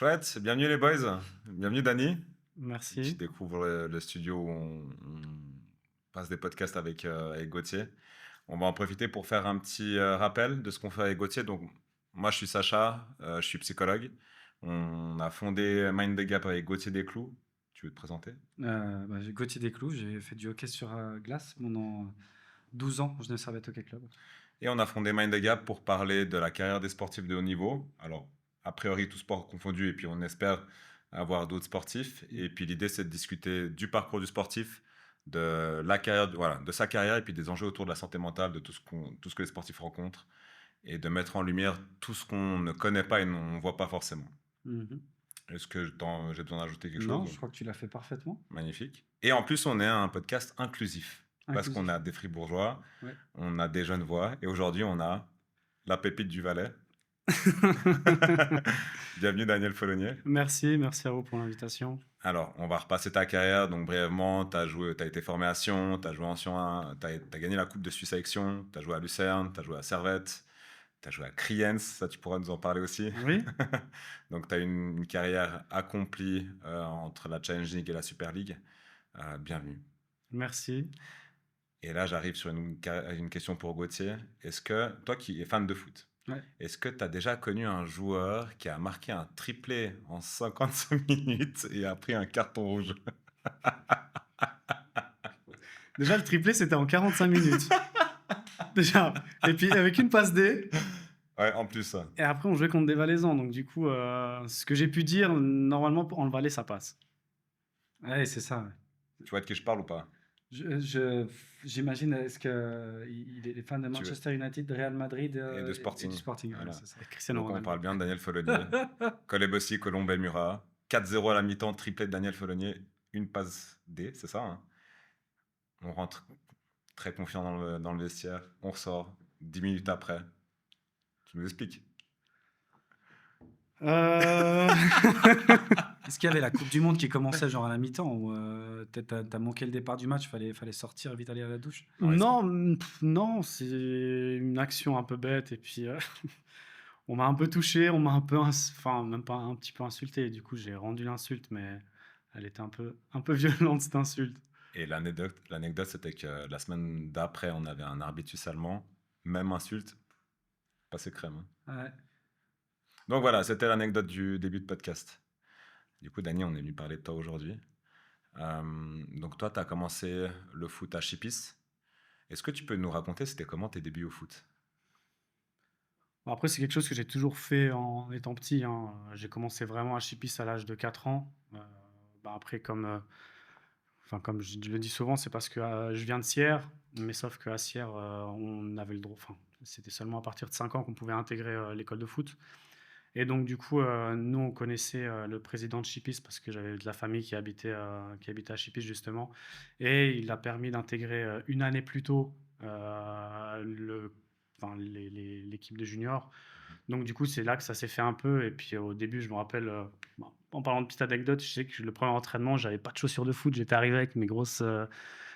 Chouette, bienvenue les boys, bienvenue Dany. Tu Merci. découvres le studio où on passe des podcasts avec Gauthier. On va en profiter pour faire un petit rappel de ce qu'on fait avec Gauthier. Donc, moi je suis Sacha, je suis psychologue. On a fondé Mind the Gap avec Gauthier Desclous. Tu veux te présenter? J'ai Gauthier Desclous, j'ai fait du hockey sur glace pendant 12 ans, je ne Servette Hockey Club. Et on a fondé Mind the Gap pour parler de la carrière des sportifs de haut niveau. Alors, a priori, tout sport confondu, et puis on espère avoir d'autres sportifs. Et puis l'idée, c'est de discuter du parcours du sportif, de la carrière, voilà, de sa carrière, et puis des enjeux autour de la santé mentale, de tout ce que les sportifs rencontrent, et de mettre en lumière tout ce qu'on ne connaît pas et on ne voit pas forcément. Mhm. Est-ce que j'ai besoin d'ajouter quelque Non, chose? je crois que tu l'as fait parfaitement. Magnifique. Et en plus, on est un podcast inclusif. Parce qu'on Inclusif. a des fribourgeois, Ouais. on a des jeunes voix, et aujourd'hui, on a la pépite du Valais. Bienvenue Daniel Follonier. Merci à vous pour l'invitation. Alors, on va repasser ta carrière. Donc, brièvement, tu as été formé à Sion, tu as joué en Sion 1, tu as gagné la Coupe de Suisse avec Sion, tu as joué à Lucerne, tu as joué à Servette, tu as joué à Kriens, ça tu pourras nous en parler aussi. Oui, Donc, tu as une carrière accomplie entre la Challenge League et la Super League. Bienvenue. merci. Et là, j'arrive sur une question pour Gauthier. Est-ce que, toi qui es fan de foot, Ouais. est-ce que tu as déjà connu un joueur qui a marqué un triplé en 55 minutes et a pris un carton rouge? Déjà, le triplé, c'était en 45 minutes. Déjà. Et puis, avec une passe D. Ouais, en plus, ça. Et après, on jouait contre des Valaisans. Donc, du coup, ce que j'ai pu dire, normalement, en le Valais, ça passe. Ouais, c'est ça. Ouais. Tu vois de qui je parle ou pas? J'imagine, est-ce qu'il est fan de Tu veux- Manchester United, de Real Madrid Et de et du Sporting. Sporting, ouais, Voilà. c'est ça. Cristiano Donc, on Ronaldo. parle bien de Daniel Follonier. Colebossi, Colombe, Murat. 4-0 à la mi-temps, triplé de Daniel Follonier. Une passe D, c'est ça, hein? On rentre très confiant dans le vestiaire. On ressort 10 minutes après. Tu nous expliques? Euh, Est-ce qu'il y avait la Coupe du Monde qui commençait genre à la mi-temps ou peut-être t'as manqué le départ du match, fallait sortir, vite aller à la douche? Ouais, Non, non, c'est une action un peu bête et puis on m'a un peu touché, on m'a un peu, enfin même pas un petit peu insulté. Du coup, j'ai rendu l'insulte, mais elle était un peu violente cette insulte. Et l'anecdote, c'était que la semaine d'après, on avait un arbitre allemand. Même insulte, passé crème, hein. Ouais. Donc voilà, c'était l'anecdote du début de podcast. Du coup, Dany, on est venu parler de toi aujourd'hui. Donc toi, tu as commencé le foot à Chipis. Est-ce que tu peux nous raconter, c'était comment tes débuts au foot? Bon, après, c'est quelque chose que j'ai toujours fait en étant petit, hein. J'ai commencé vraiment à Chipis à l'âge de 4 ans. Après, comme je le dis souvent, c'est parce que je viens de Sierre, mais sauf qu'à Sierre, on avait le droit, enfin, c'était seulement à partir de 5 ans qu'on pouvait intégrer l'école de foot. Et donc, du coup, nous, on connaissait le président de Chipis parce que j'avais de la famille qui habitait à Chipis, justement. Et il a permis d'intégrer une année plus tôt l'équipe de juniors. Donc, du coup, c'est là que ça s'est fait un peu. Et puis, au début, je me rappelle, en parlant de petite anecdote, je sais que le premier entraînement, j'avais pas de chaussures de foot. J'étais arrivé avec mes grosses.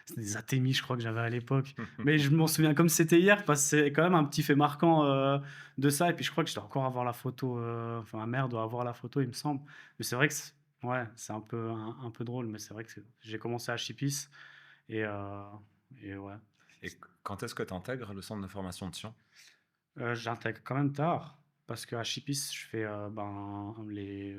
C'était des Atemi, je crois que j'avais à l'époque. Mais je m'en souviens comme si c'était hier, parce que c'est quand même un petit fait marquant de ça. Et puis, je crois que je dois encore avoir la photo. Enfin, ma mère doit avoir la photo, il me semble. Mais c'est vrai que ouais, c'est un peu drôle. Mais c'est vrai que j'ai commencé à Chipis. Et, euh, et ouais. Et quand est-ce que tu intègres le centre de formation de Sion? J'intègre quand même tard, parce qu'à Chipis, je fais les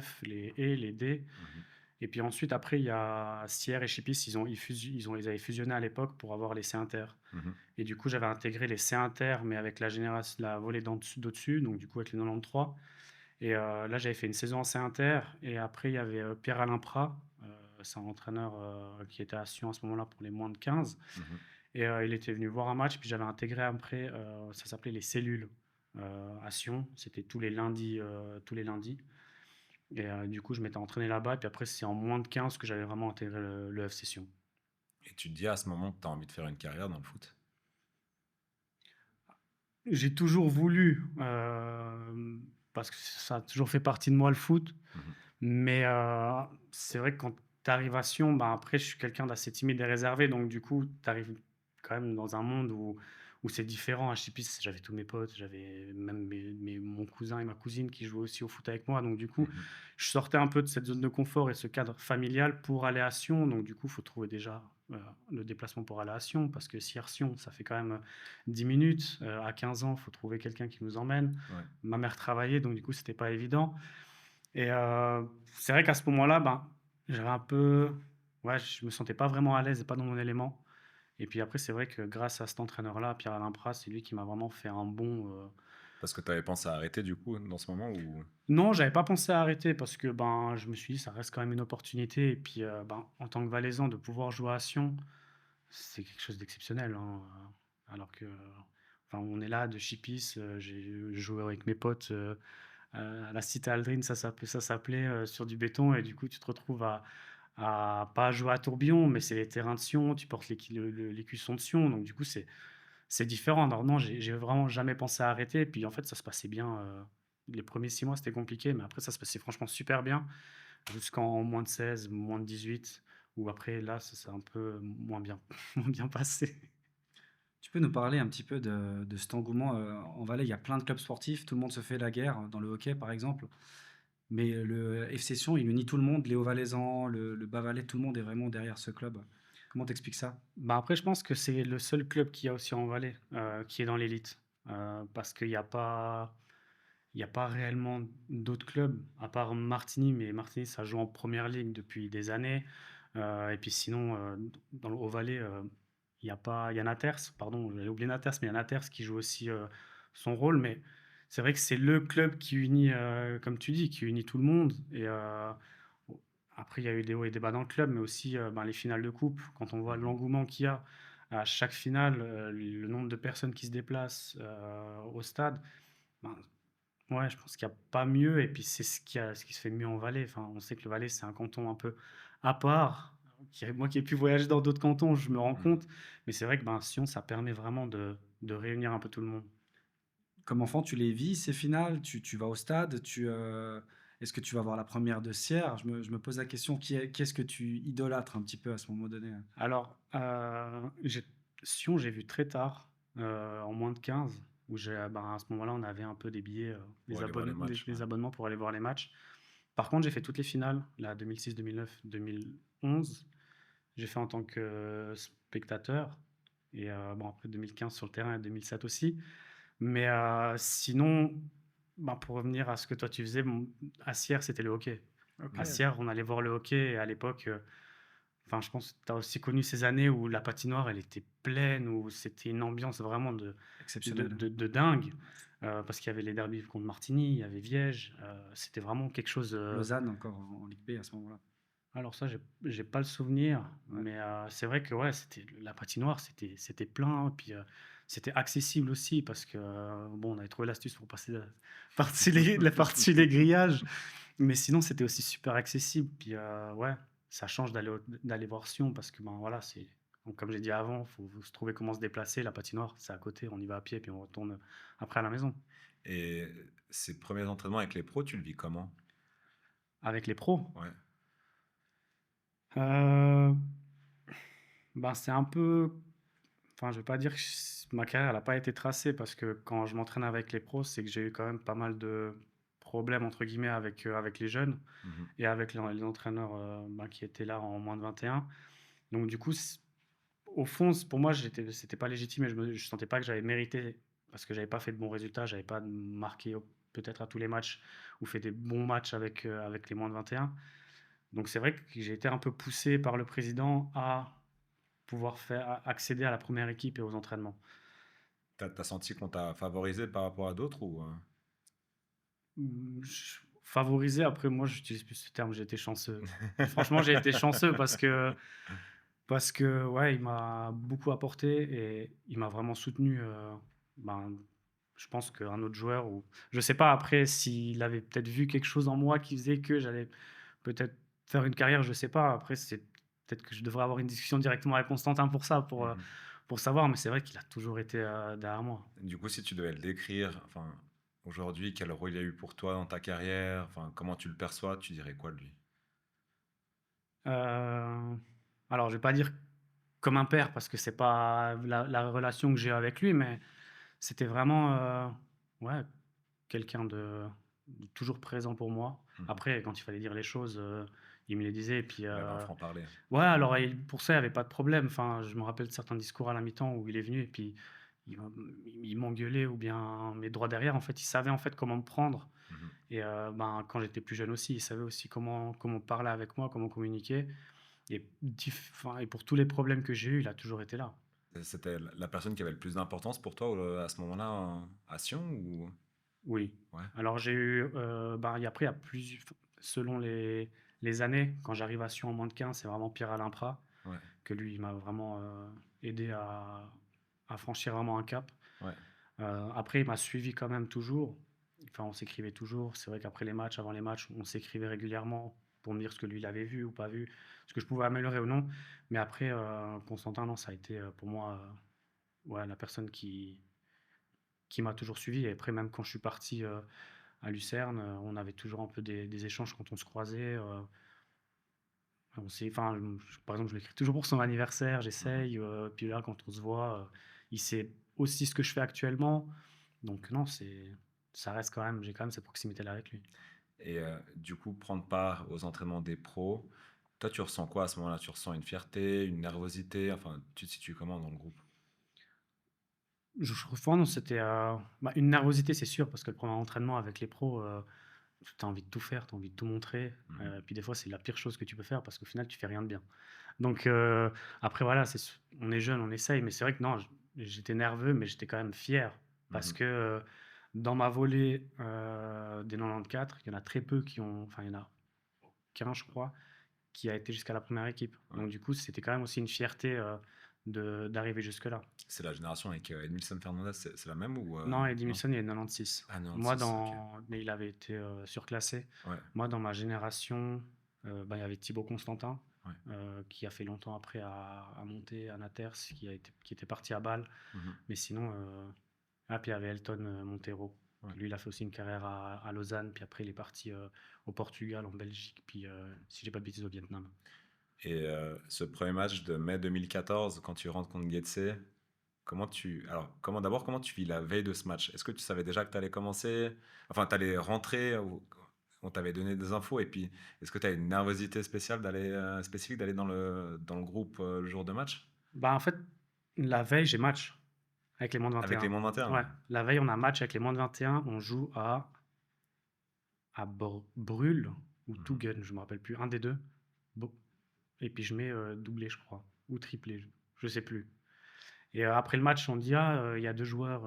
F, les E, les D. Mhm. Et puis ensuite, après, il y a Sierre et Chipis, ils avaient fusionné à l'époque pour avoir les C Inter. Mhm. Et du coup, j'avais intégré les C Inter, mais avec la volée d'au-dessus, donc du coup avec les 93. Et là, j'avais fait une saison en C Inter. Et après, il y avait Pierre-Alain Prat, c'est un entraîneur qui était à Sion à ce moment-là pour les moins de 15. Mhm. Et il était venu voir un match, puis j'avais intégré après, ça s'appelait les cellules à Sion. C'était tous les lundis, tous les lundis. Et du coup, je m'étais entraîné là-bas. Et puis après, c'est en moins de 15 que j'avais vraiment intégré le FC Sion. Et tu te dis à ce moment que tu as envie de faire une carrière dans le foot? J'ai toujours voulu, parce que ça a toujours fait partie de moi le foot. Mhm. Mais c'est vrai que quand tu arrives à Sion, après, je suis quelqu'un d'assez timide et réservé. Donc du coup, tu arrives quand même dans un monde où c'est différent. À Chipis, j'avais tous mes potes, j'avais même mon cousin et ma cousine qui jouaient aussi au foot avec moi. Donc, du coup, Mmh. je sortais un peu de cette zone de confort et ce cadre familial pour aller à Sion. Donc, du coup, il faut trouver déjà le déplacement pour aller à Sion, parce que Sion, ça fait quand même 10 minutes. À 15 ans, il faut trouver quelqu'un qui nous emmène. Ouais. Ma mère travaillait, donc du coup, c'était pas évident. Et c'est vrai qu'à ce moment-là, ben, j'avais un peu, ouais, je me sentais pas vraiment à l'aise et pas dans mon élément. Et puis après, c'est vrai que grâce à cet entraîneur-là, Pierre-Alain Prat, c'est lui qui m'a vraiment fait un bond. Parce que tu avais pensé à arrêter du coup dans ce moment ou? Non, j'avais pas pensé à arrêter parce que ben, je me suis dit, ça reste quand même une opportunité. Et puis, ben, en tant que Valaisan, de pouvoir jouer à Sion, c'est quelque chose d'exceptionnel, hein. Alors que, enfin, on est là de Chipis, j'ai joué avec mes potes à la Cité Aldrine, ça s'appelait sur du béton. Et du coup, tu te retrouves à pas jouer à tourbillon, mais c'est les terrains de Sion, tu portes l'écusson de Sion. Donc, du coup, c'est différent. Alors non, j'ai vraiment jamais pensé à arrêter. Et puis en fait, ça se passait bien. Les premiers 6 mois, c'était compliqué, mais après, ça se passait franchement super bien. Jusqu'en moins de 16, moins de 18, ou après, là, ça s'est un peu moins bien, moins bien passé. Tu peux nous parler un petit peu de cet engouement, en Valais? Il y a plein de clubs sportifs, tout le monde se fait la guerre, dans le hockey, par exemple. Mais le FC Sion, il unit tout le monde, les Hauts-Valaisans, le Bas-Valais, tout le monde est vraiment derrière ce club. Comment t'expliques ça? Bah après, je pense que c'est le seul club qu'il y a aussi en Valais, qui est dans l'élite. Parce il y a pas réellement d'autres clubs, à part Martigny, mais Martigny, ça joue en première ligue depuis des années. Et puis sinon, dans le Haut-Valais, il y a pas, il y a Naters, pardon, j'avais oublié Naters, mais il y a Naters qui joue aussi son rôle. Mais c'est vrai que c'est le club qui unit, comme tu dis, qui unit tout le monde. Et après, il y a eu des hauts et des bas dans le club, mais aussi ben, les finales de coupe. Quand on voit Mmh. l'engouement qu'il y a à chaque finale, le nombre de personnes qui se déplacent au stade, ben, ouais, je pense qu'il y a pas mieux. Et puis c'est ce qui se fait de mieux en Valais. Enfin, on sait que le Valais, c'est un canton un peu à part. Moi qui ai pu voyager dans d'autres cantons, je me rends Mmh. compte. Mais c'est vrai que ben, Sion, ça permet vraiment de réunir un peu tout le monde. Comme enfant, tu les vis, ces finales? Tu vas au stade? Est-ce que tu vas voir la première de Sierre? Je me pose la question, qui est-ce que tu idolâtres un petit peu à ce moment donné? Alors, Sion, j'ai vu très tard, en moins de 15, où ben, à ce moment-là, on avait un peu des billets, Pour aller voir les matchs, ouais. des abonnements pour aller voir les matchs. Par contre, j'ai fait toutes les finales, là, 2006, 2009, 2011. J'ai fait en tant que spectateur. Et bon, après 2015 sur le terrain et 2007 aussi. Mais sinon, ben, pour revenir à ce que toi tu faisais, à Sierre, c'était le hockey. À OK, Sierre, on allait voir le hockey. Et à l'époque, enfin, je pense que tu as aussi connu ces années où la patinoire, elle était pleine, où c'était une ambiance vraiment exceptionnel. de dingue. Parce qu'il y avait les derbys contre Martigny, il y avait Viège. C'était vraiment quelque chose. Lausanne encore en Ligue B à ce moment-là. Alors ça, j'ai pas le souvenir, Ouais. mais c'est vrai que ouais, la patinoire, c'était plein. Puis c'était accessible aussi parce que bon, on avait trouvé l'astuce pour passer par-dessus les grillages, mais sinon c'était aussi super accessible. Puis ouais, ça change d'aller voir Sion parce que ben voilà, c'est donc, comme j'ai dit avant, faut se trouver comment se déplacer. La patinoire, c'est à côté, on y va à pied puis on retourne après à la maison. Et ces premiers entraînements avec les pros, tu le vis comment? Avec les pros, Ouais. euh, ben c'est un peu. Enfin, je vais pas dire que ma carrière elle a pas été tracée parce que quand je m'entraîne avec les pros, c'est que j'ai eu quand même pas mal de «problèmes» entre guillemets avec les jeunes Mmh. et avec les entraîneurs, ben, qui étaient là en moins de 21. Donc du coup, au fond, pour moi, c'était pas légitime et je sentais pas que j'avais mérité parce que j'avais pas fait de bons résultats, j'avais pas marqué peut-être à tous les matchs ou fait des bons matchs avec les moins de 21. Donc c'est vrai que j'ai été un peu poussé par le président à pouvoir accéder à la première équipe et aux entraînements. Tu as senti qu'on t'a favorisé par rapport à d'autres ou? Favoriser, après moi j'utilise plus ce terme, j'ai été chanceux. Franchement, j'ai été chanceux parce que ouais, il m'a beaucoup apporté et il m'a vraiment soutenu, ben, je pense qu'un autre joueur ou je sais pas après s'il avait peut-être vu quelque chose en moi qui faisait que j'allais peut-être faire une carrière, je sais pas. Après c'est peut-être que je devrais avoir une discussion directement avec Constantin pour ça, Mmh. pour savoir, mais c'est vrai qu'il a toujours été, derrière moi. Du coup, si tu devais le décrire, enfin, aujourd'hui, quel rôle il a eu pour toi dans ta carrière? Enfin, comment tu le perçois? Tu dirais quoi de lui? Heu, alors je vais pas dire comme un père parce que c'est pas la relation que j'ai avec lui, mais c'était vraiment, ouais, quelqu'un de toujours présent pour moi. Mmh. Après, quand il fallait dire les choses, il me les disait et puis, Il avait un franc-parler. ouais, alors pour ça, il y avait pas de problème. Enfin, je me rappelle de certains discours à la mi-temps où il est venu et puis il m'a il m'engueulait ou bien mes droits derrière, en fait, il savait, en fait, comment me prendre Mmh. et ben, quand j'étais plus jeune aussi, il savait aussi comment parler avec moi, comment communiquer et enfin et pour tous les problèmes que j'ai eus, il a toujours été là. C'était la personne qui avait le plus d'importance pour toi, à ce moment-là, à Sion ou? Oui. Ouais, Alors j'ai eu, ben, après il y a plusieurs selon les années, quand j'arrive à Sion en moins de 15, c'est vraiment Pierre Alain Prat, ouais, que lui, il m'a vraiment, aidé à franchir vraiment un cap. ouais. Après il m'a suivi quand même toujours. Enfin, on s'écrivait toujours. C'est vrai qu'après les matchs, avant les matchs, on s'écrivait régulièrement pour me dire ce que lui, il avait vu ou pas vu, ce que je pouvais améliorer ou non. Mais après, Constantin, non, ça a été, pour moi, ouais, la personne qui m'a toujours suivi et après même quand je suis parti, à Lucerne, on avait toujours un peu des échanges quand on se croisait, on s'est enfin, par exemple, je l'écris toujours pour son anniversaire, Mmh. j'essaye, puis là, quand on se voit, il sait aussi ce que je fais actuellement, donc non, ça reste quand même j'ai quand même cette proximité-là avec lui. Et du coup, prendre part aux entraînements des pros, toi, tu ressens quoi à ce moment-là? Tu ressens une fierté, une nervosité? Enfin, tu te situes comment dans le groupe? Je reprends, non, c'était, bah, une nervosité, c'est sûr, parce que le premier entraînement avec les pros, tu as envie de tout faire, tu as envie de tout montrer, Mmh. puis des fois, c'est la pire chose que tu peux faire parce qu'au final, tu fais rien de bien. Donc après voilà, on est jeune, on essaye, mais c'est vrai que non, j'étais nerveux, mais j'étais quand même fier parce Mmh. que, dans ma volée, des 94, il y en a très peu qui ont enfin, il y en a aucun, je crois, qui a été jusqu'à la première équipe. Ouais. Donc du coup, c'était quand même aussi une fierté, de d'arriver jusque-là. C'est la génération avec, Edmilson Fernandez, c'est la même ou Non, Eddie non? Milson, il est 96. Ah Moi, 96, OK. dans mais il avait été, surclassé. Ouais, Moi, dans ma génération, bah, il y avait Thibaut Constantin, ouais. qui a fait longtemps après à monter à Naters, qui était parti à Bâle. Mmh. Mais sinon, puis il y avait Elton, Montero. Ouais. Lui, il a fait aussi une carrière à Lausanne, puis après il est parti, au Portugal, en Belgique, puis, si j'ai pas de bêtises, au Vietnam. Et ce premier match de mai 2014, quand tu rentres contre Getse, comment tu vis la veille de ce match? Est-ce que tu savais déjà que tu allais commencer? Enfin, tu allais rentrer ou on t'avait donné des infos? Et puis, est-ce que tu as une nervosité spécifique d'aller dans le groupe, le jour de match? Bah, en fait, la veille, j'ai match avec les moins de Avec les 21. mondes internes? Ouais, la veille, on a match avec les moins de 21. On joue à Brûle ou Mmh. Tougen, je me rappelle plus, un des deux. Bo et puis je mets, doublé, je crois, ou triplé, je sais plus. Et après le match, on dit: «Ah, il y a 2 joueurs,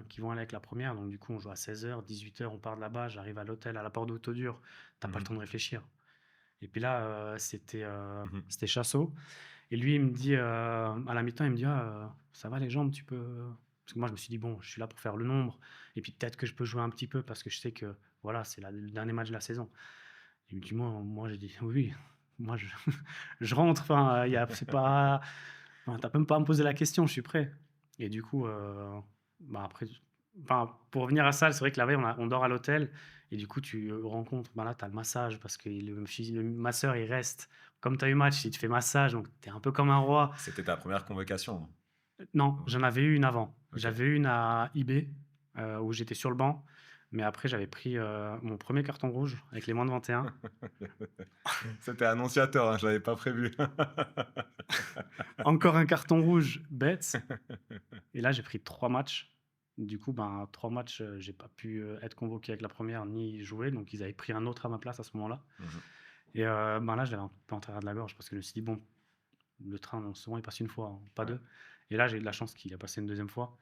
qui vont aller avec la première». Donc du coup, on joue à 16h, 18h, on part de là-bas, j'arrive à l'hôtel, à la porte d'Autodure, tu as pas le temps Mmh. de réfléchir. Et puis là, Mmh. c'était Chassot et lui, il me dit, à la mi-temps, il me dit: «Ah, ça va les jambes, tu peux» parce que moi, je me suis dit: «Bon, je suis là pour faire le nombre et puis peut-être que je peux jouer un petit peu parce que je sais que, voilà, c'est le dernier match de la saison». Il me dit: «Moi», j'ai dit: «Oui, oui, moi je je rentre, enfin, il y a c'est pas enfin, tu même pas à me poser la question, je suis prêt». Et du coup, bah, après enfin, pour revenir à ça, c'est vrai que la veille, on dort à l'hôtel et du coup, tu rencontres bah, là, tu as le massage parce que le masseur, il reste. Comme tu as eu match, il te fait massage, donc tu es un peu comme un roi. C'était ta première convocation? Non, Ouais. j'en avais eu une avant. OK. J'avais eu une à IB, où j'étais sur le banc, mais après j'avais pris, mon premier carton rouge avec les moins de 21. C'était annonciateur, hein, je l'avais pas prévu. Encore un carton rouge bête et là j'ai pris 3 matchs. Du coup, ben, 3 matchs, j'ai pas pu, être convoqué avec la première ni jouer, donc ils avaient pris un autre à ma place à ce moment-là Mmh. et ben, là je l'avais un peu en travers de la gorge parce que je me suis dit: «Bon, le train, souvent il passe une fois, hein, pas Ouais. 2». Et là j'ai eu de la chance qu'il a passé une deuxième fois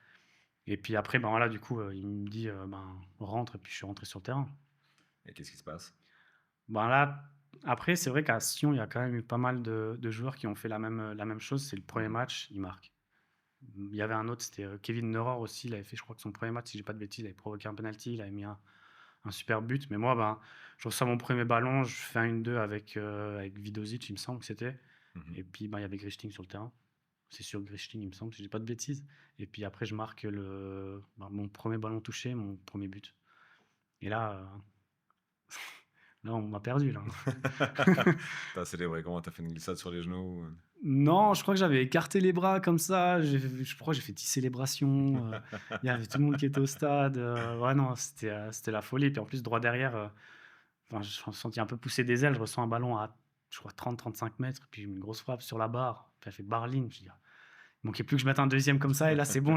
et puis après, ben, voilà, du coup, il me dit, ben: «Rentre» et puis je suis rentré sur le terrain. Et qu'est-ce qui se passe? Ben, là, après c'est vrai qu'à Sion, il y a quand même eu pas mal de joueurs qui ont fait la même chose. C'est le premier Mmh. match, ils marquent. Il y avait un autre, c'était, Kevin Neurer aussi, il avait fait je crois que son premier match, si j'ai pas de bêtises, il avait provoqué un penalty, il avait mis un super but. Mais moi, ben, je reçois mon premier ballon, je fais un 1-2 avec Vidozic, il me semble que c'était Mmh. et puis, ben, il y avait Grichting sur le terrain. C'est sûr Grichting, il me semble, si j'ai pas de bêtises et puis après je marque mon premier ballon touché, mon premier but et là, Là, on m'a perdu, là. T'as célébré comment? T'as fait une glissade sur les genoux? Non, je crois que j'avais écarté les bras comme ça. Je crois que j'ai fait 10 célébrations. Il y avait tout le monde qui était au stade. Ouais, non, c'était la folie. Puis en plus, droit derrière, enfin, je me sentais un peu pousser des ailes. Je ressens un ballon à, je crois, 30-35 mètres. Puis une grosse frappe sur la barre. Puis elle fait barre-ligne. Je dis, ah, il manquait plus que je mette un deuxième comme ça. Et là, c'est bon,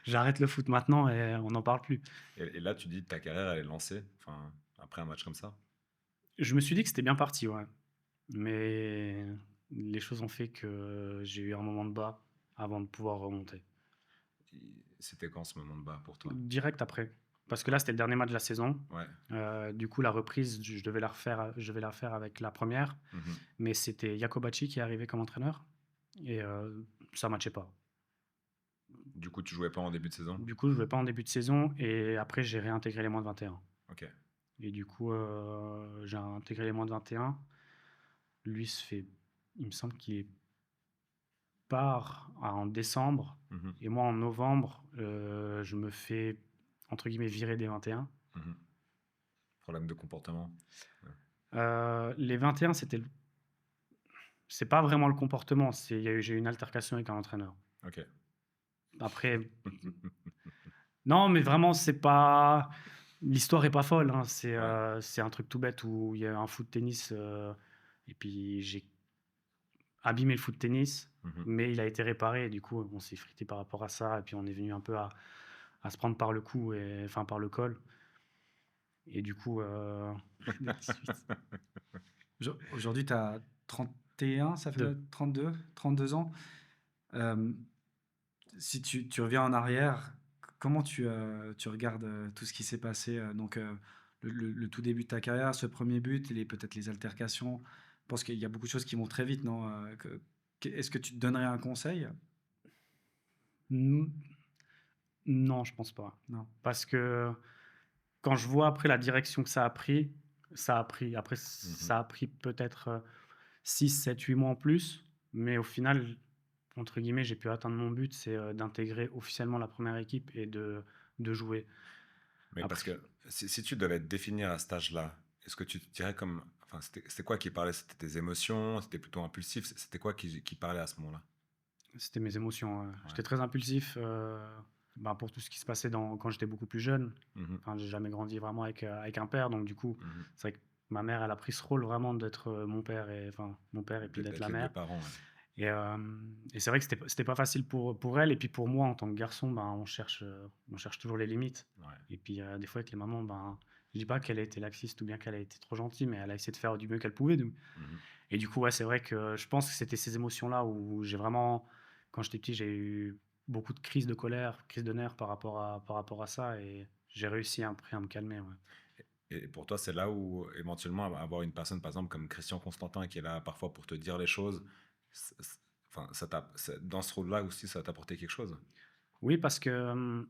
j'arrête le foot maintenant et on n'en parle plus. Et là, tu dis que ta carrière, elle est lancée, enfin, après un match comme ça? Je me suis dit que c'était bien parti, ouais. Mais les choses ont fait que j'ai eu un moment de bas avant de pouvoir remonter. C'était quand ce moment de bas pour toi? Direct après. Parce que là, c'était le dernier match de la saison. Ouais. Du coup, la reprise, je devais la refaire avec la première. Mhm. Mais c'était Jacobacci qui est arrivé comme entraîneur. Et ça ne matchait pas. Du coup, tu jouais pas en début de saison? Du coup, je ne jouais pas en début de saison. Et après, j'ai réintégré les moins de 21. Ok. Et du coup, j'ai intégré les moins de 21. Lui il me semble qu'il part en décembre. Mhm. Et moi, en novembre, je me fais, entre guillemets, virer des 21. Mhm. Problème de comportement? Les 21, c'est pas vraiment le comportement. J'ai eu une altercation avec un entraîneur. Ok. Après, non, mais vraiment, c'est pas. L'histoire est pas folle, hein. C'est un truc tout bête où il y a un foot tennis et puis j'ai abîmé le foot tennis, Mhm. mais il a été réparé et du coup, on s'est frité par rapport à ça et puis on est venu un peu à se prendre par le cou enfin par le col. Et du coup, des petites suites. Aujourd'hui, tu as 31, ça fait Deux. 32 ans. Si tu reviens en arrière, comment tu regardes tout ce qui s'est passé, donc le tout début de ta carrière, ce premier but, peut-être les altercations. Je pense qu'il y a beaucoup de choses qui vont très vite, non? Est-ce que tu te donnerais un conseil? Mm, Non, je pense pas. Non. Parce que quand je vois après la direction que ça a pris, après, ça a pris peut-être 6, 7, 8 mois en plus. Mais au final, entre guillemets, j'ai pu atteindre mon but, c'est d'intégrer officiellement la première équipe et de jouer. Mais parce Après, que si tu devais te définir à cet âge-là, est-ce que tu te dirais comme. Enfin, c'était quoi qui parlait? C'était tes émotions? C'était plutôt impulsif? C'était quoi qui parlait à ce moment-là? c'était mes émotions. J'étais très impulsif pour tout ce qui se passait quand j'étais beaucoup plus jeune. Mhm. Enfin, j'ai jamais grandi vraiment avec un père, donc du coup, Mhm. c'est vrai que ma mère, elle a pris ce rôle vraiment d'être mon père et puis d'être la les deux mère. parents, ouais. Et c'est vrai que c'était pas facile pour elle et puis pour moi en tant que garçon, on cherche toujours les limites. Ouais. Et puis des fois avec les mamans, je dis pas qu'elle a été laxiste ou bien qu'elle a été trop gentille, mais elle a essayé de faire du mieux qu'elle pouvait. Mhm. Et du coup, ouais, c'est vrai que je pense que c'était ces émotions-là où j'ai vraiment, quand j'étais petit, j'ai eu beaucoup de crises de colère, crises de nerfs par rapport à ça et j'ai réussi après à me calmer. Ouais. Et pour toi, c'est là où éventuellement avoir une personne, par exemple, comme Christian Constantin, qui est là parfois pour te dire les choses, enfin, dans ce rôle-là aussi, ça t'a apporté quelque chose? Oui, parce que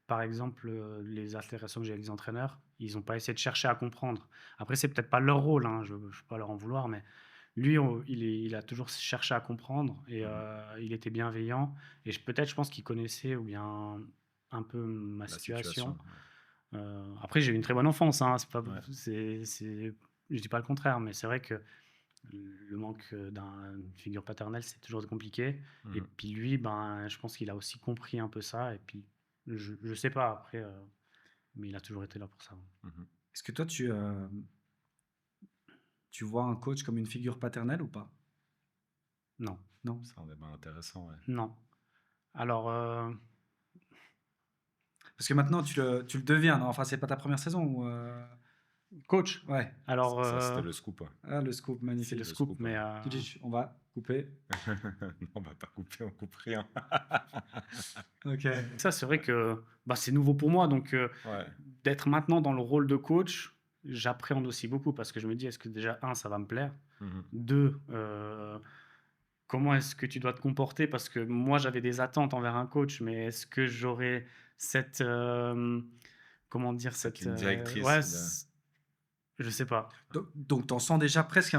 par exemple, les altérations que j'ai avec les entraîneurs, ils n'ont pas essayé de chercher à comprendre. Après, c'est peut-être pas leur rôle, hein, je ne peux pas leur en vouloir, mais lui, il a toujours cherché à comprendre et il était bienveillant. Et peut-être, je pense qu'il connaissait ou bien un peu ma La situation. ouais. Après, j'ai eu une très bonne enfance, hein, c'est pas, Ouais. je dis pas le contraire, mais c'est vrai que le manque d'une figure paternelle, c'est toujours compliqué. Et Mhm. puis lui, je pense qu'il a aussi compris un peu ça. Et puis, je sais pas après, mais il a toujours été là pour ça. Mhm. Est-ce que toi, tu vois un coach comme une figure paternelle ou pas? Non, Non. C'est un débat intéressant, ouais. non. Alors, Parce que maintenant, tu le deviens, non? Enfin, c'est pas ta première saison ou coach. Ouais. Alors, Ça, c'était le scoop. Ouais. Ah, le scoop, c'est magnifique. le scoop, mais Tu dis, on va couper. Non, on va pas couper, on coupe rien. Ok. ça, c'est vrai que c'est nouveau pour moi. Donc, Ouais. d'être maintenant dans le rôle de coach, j'appréhende aussi beaucoup parce que je me dis, est-ce que déjà, ça va me plaire? Mhm. 2, comment est-ce que tu dois te comporter? Parce que moi, j'avais des attentes envers un coach, mais est-ce que j'aurais cette, comment dire? Cette Cette, ligne directrice. ouais, je sais pas. Donc, t'en sens déjà presque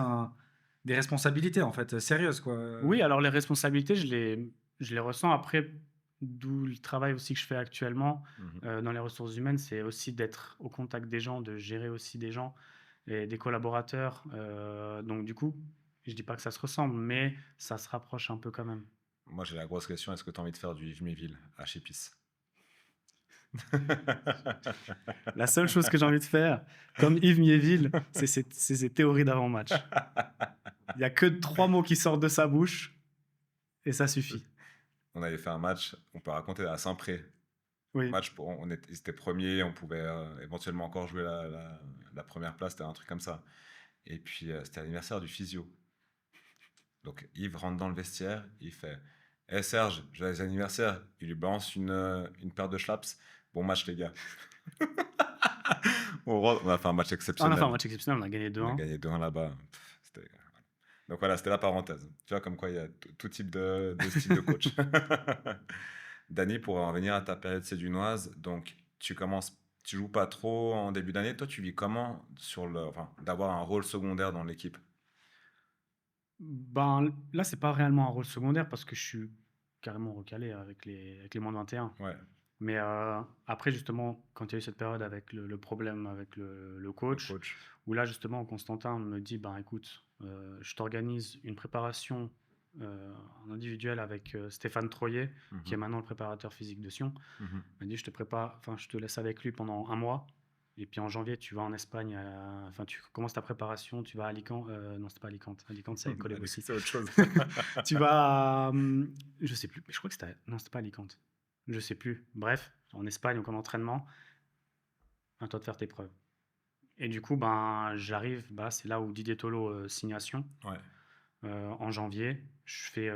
des responsabilités, en fait, sérieuses, quoi. Oui, alors les responsabilités, je les ressens après. d'où le travail aussi que je fais actuellement Mhm. dans les ressources humaines, c'est aussi d'être au contact des gens, de gérer aussi des gens et des collaborateurs. Donc du coup, je dis pas que ça se ressemble, mais ça se rapproche un peu quand même. Moi, j'ai la grosse question, est-ce que tu as envie de faire du Yves Méville à Chépis? La seule chose que j'ai envie de faire, comme Yves Miéville, c'est ses théories d'avant-match. Il y a que 3 mots qui sortent de sa bouche et ça suffit. On avait fait un match, on peut raconter à Saint-Pré. Oui. Match ils étaient premiers, on pouvait éventuellement encore jouer la première place, c'était un truc comme ça. Et puis c'était l'anniversaire du physio. Donc Yves rentre dans le vestiaire, il fait Eh Serge, joyeux anniversaire. Il lui balance une paire de schlaps. Bon match, les gars. On a fait un match On a fait exceptionnel. un match exceptionnel, on a gagné On a 2-1. gagné 2-1 là-bas. Donc voilà, c'était la parenthèse. Tu vois, comme quoi il y a tout type de style de coach. Dany, pour en revenir à ta période sédunoise, donc tu joues pas trop en début d'année. Toi, tu vis comment d'avoir un rôle secondaire dans l'équipe? Ben, là, c'est pas réellement un rôle secondaire parce que je suis carrément recalé avec les moins de 21. Ouais, Mais après, justement, quand il y a eu cette période avec le problème avec le le coach, coach. où là, justement, Constantin me dit, ben écoute, je t'organise une préparation en individuel avec Stéphane Troyer, qui est Mhm, maintenant le préparateur physique de Sion. mhm. Il m'a dit, je te laisse avec lui pendant 1 mois. Et puis en janvier, tu vas en Espagne, enfin tu commences ta préparation, tu vas à Alicante, non c'était pas Alicante, Alicante c'est avec Coleb Allez, aussi. c'est autre chose. Tu vas, je sais plus, mais je crois que non c'était pas Alicante, je sais plus. Bref, en Espagne, donc en entraînement, à toi de faire tes preuves. Et du coup, ben j'arrive, bah c'est là où Didier Tolo signation Ouais. en janvier. Je fais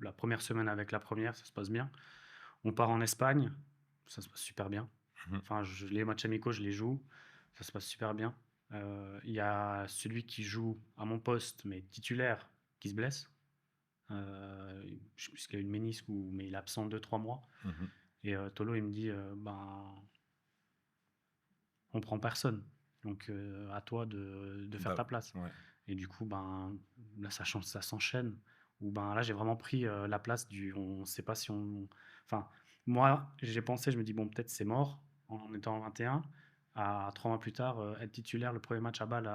la première semaine avec la première, ça se passe bien. On part en Espagne, ça se passe super bien. Mhm, Enfin, les matchs amicaux, je les joue. Ça se passe super bien. Il y a celui qui joue à mon poste, mais titulaire, qui se blesse. Je sais plus qu'il a une ménisque, mais il est absent 2-3 mois. mhm. Et Tolo, il me dit ben, on prend personne. Donc, à toi de faire ta place. Ouais. Et du coup, ben, là, ça s'enchaîne. Ou ben, là, j'ai vraiment pris la place on ne sait pas si on. Enfin, moi, j'ai pensé, je me dis, bon, peut-être c'est mort en étant en 21. À 3 mois plus tard, être titulaire le premier match à Bâle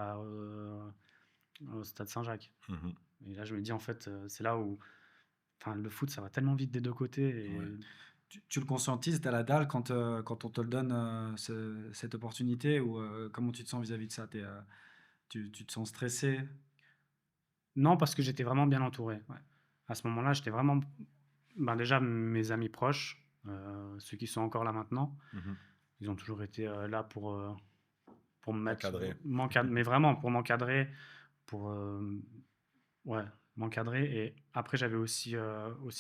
au Stade Saint-Jacques. Mhm. Et là, je me dis, en fait, c'est là où. Enfin, le foot, ça va tellement vite des deux côtés. Ouais. Et Tu le conscientises, tu la dalle quand on te le donne, cette opportunité ou comment tu te sens vis-à-vis de ça? Tu te sens stressé? non, parce que j'étais vraiment bien entouré. Ouais. À ce moment-là, j'étais vraiment. Ben, déjà, mes amis proches, ceux qui sont encore là maintenant, Mhm. ils ont toujours été là pour me mettre, Encadré. mais vraiment pour m'encadrer, pour ouais, m'encadrer. Et après, j'avais aussi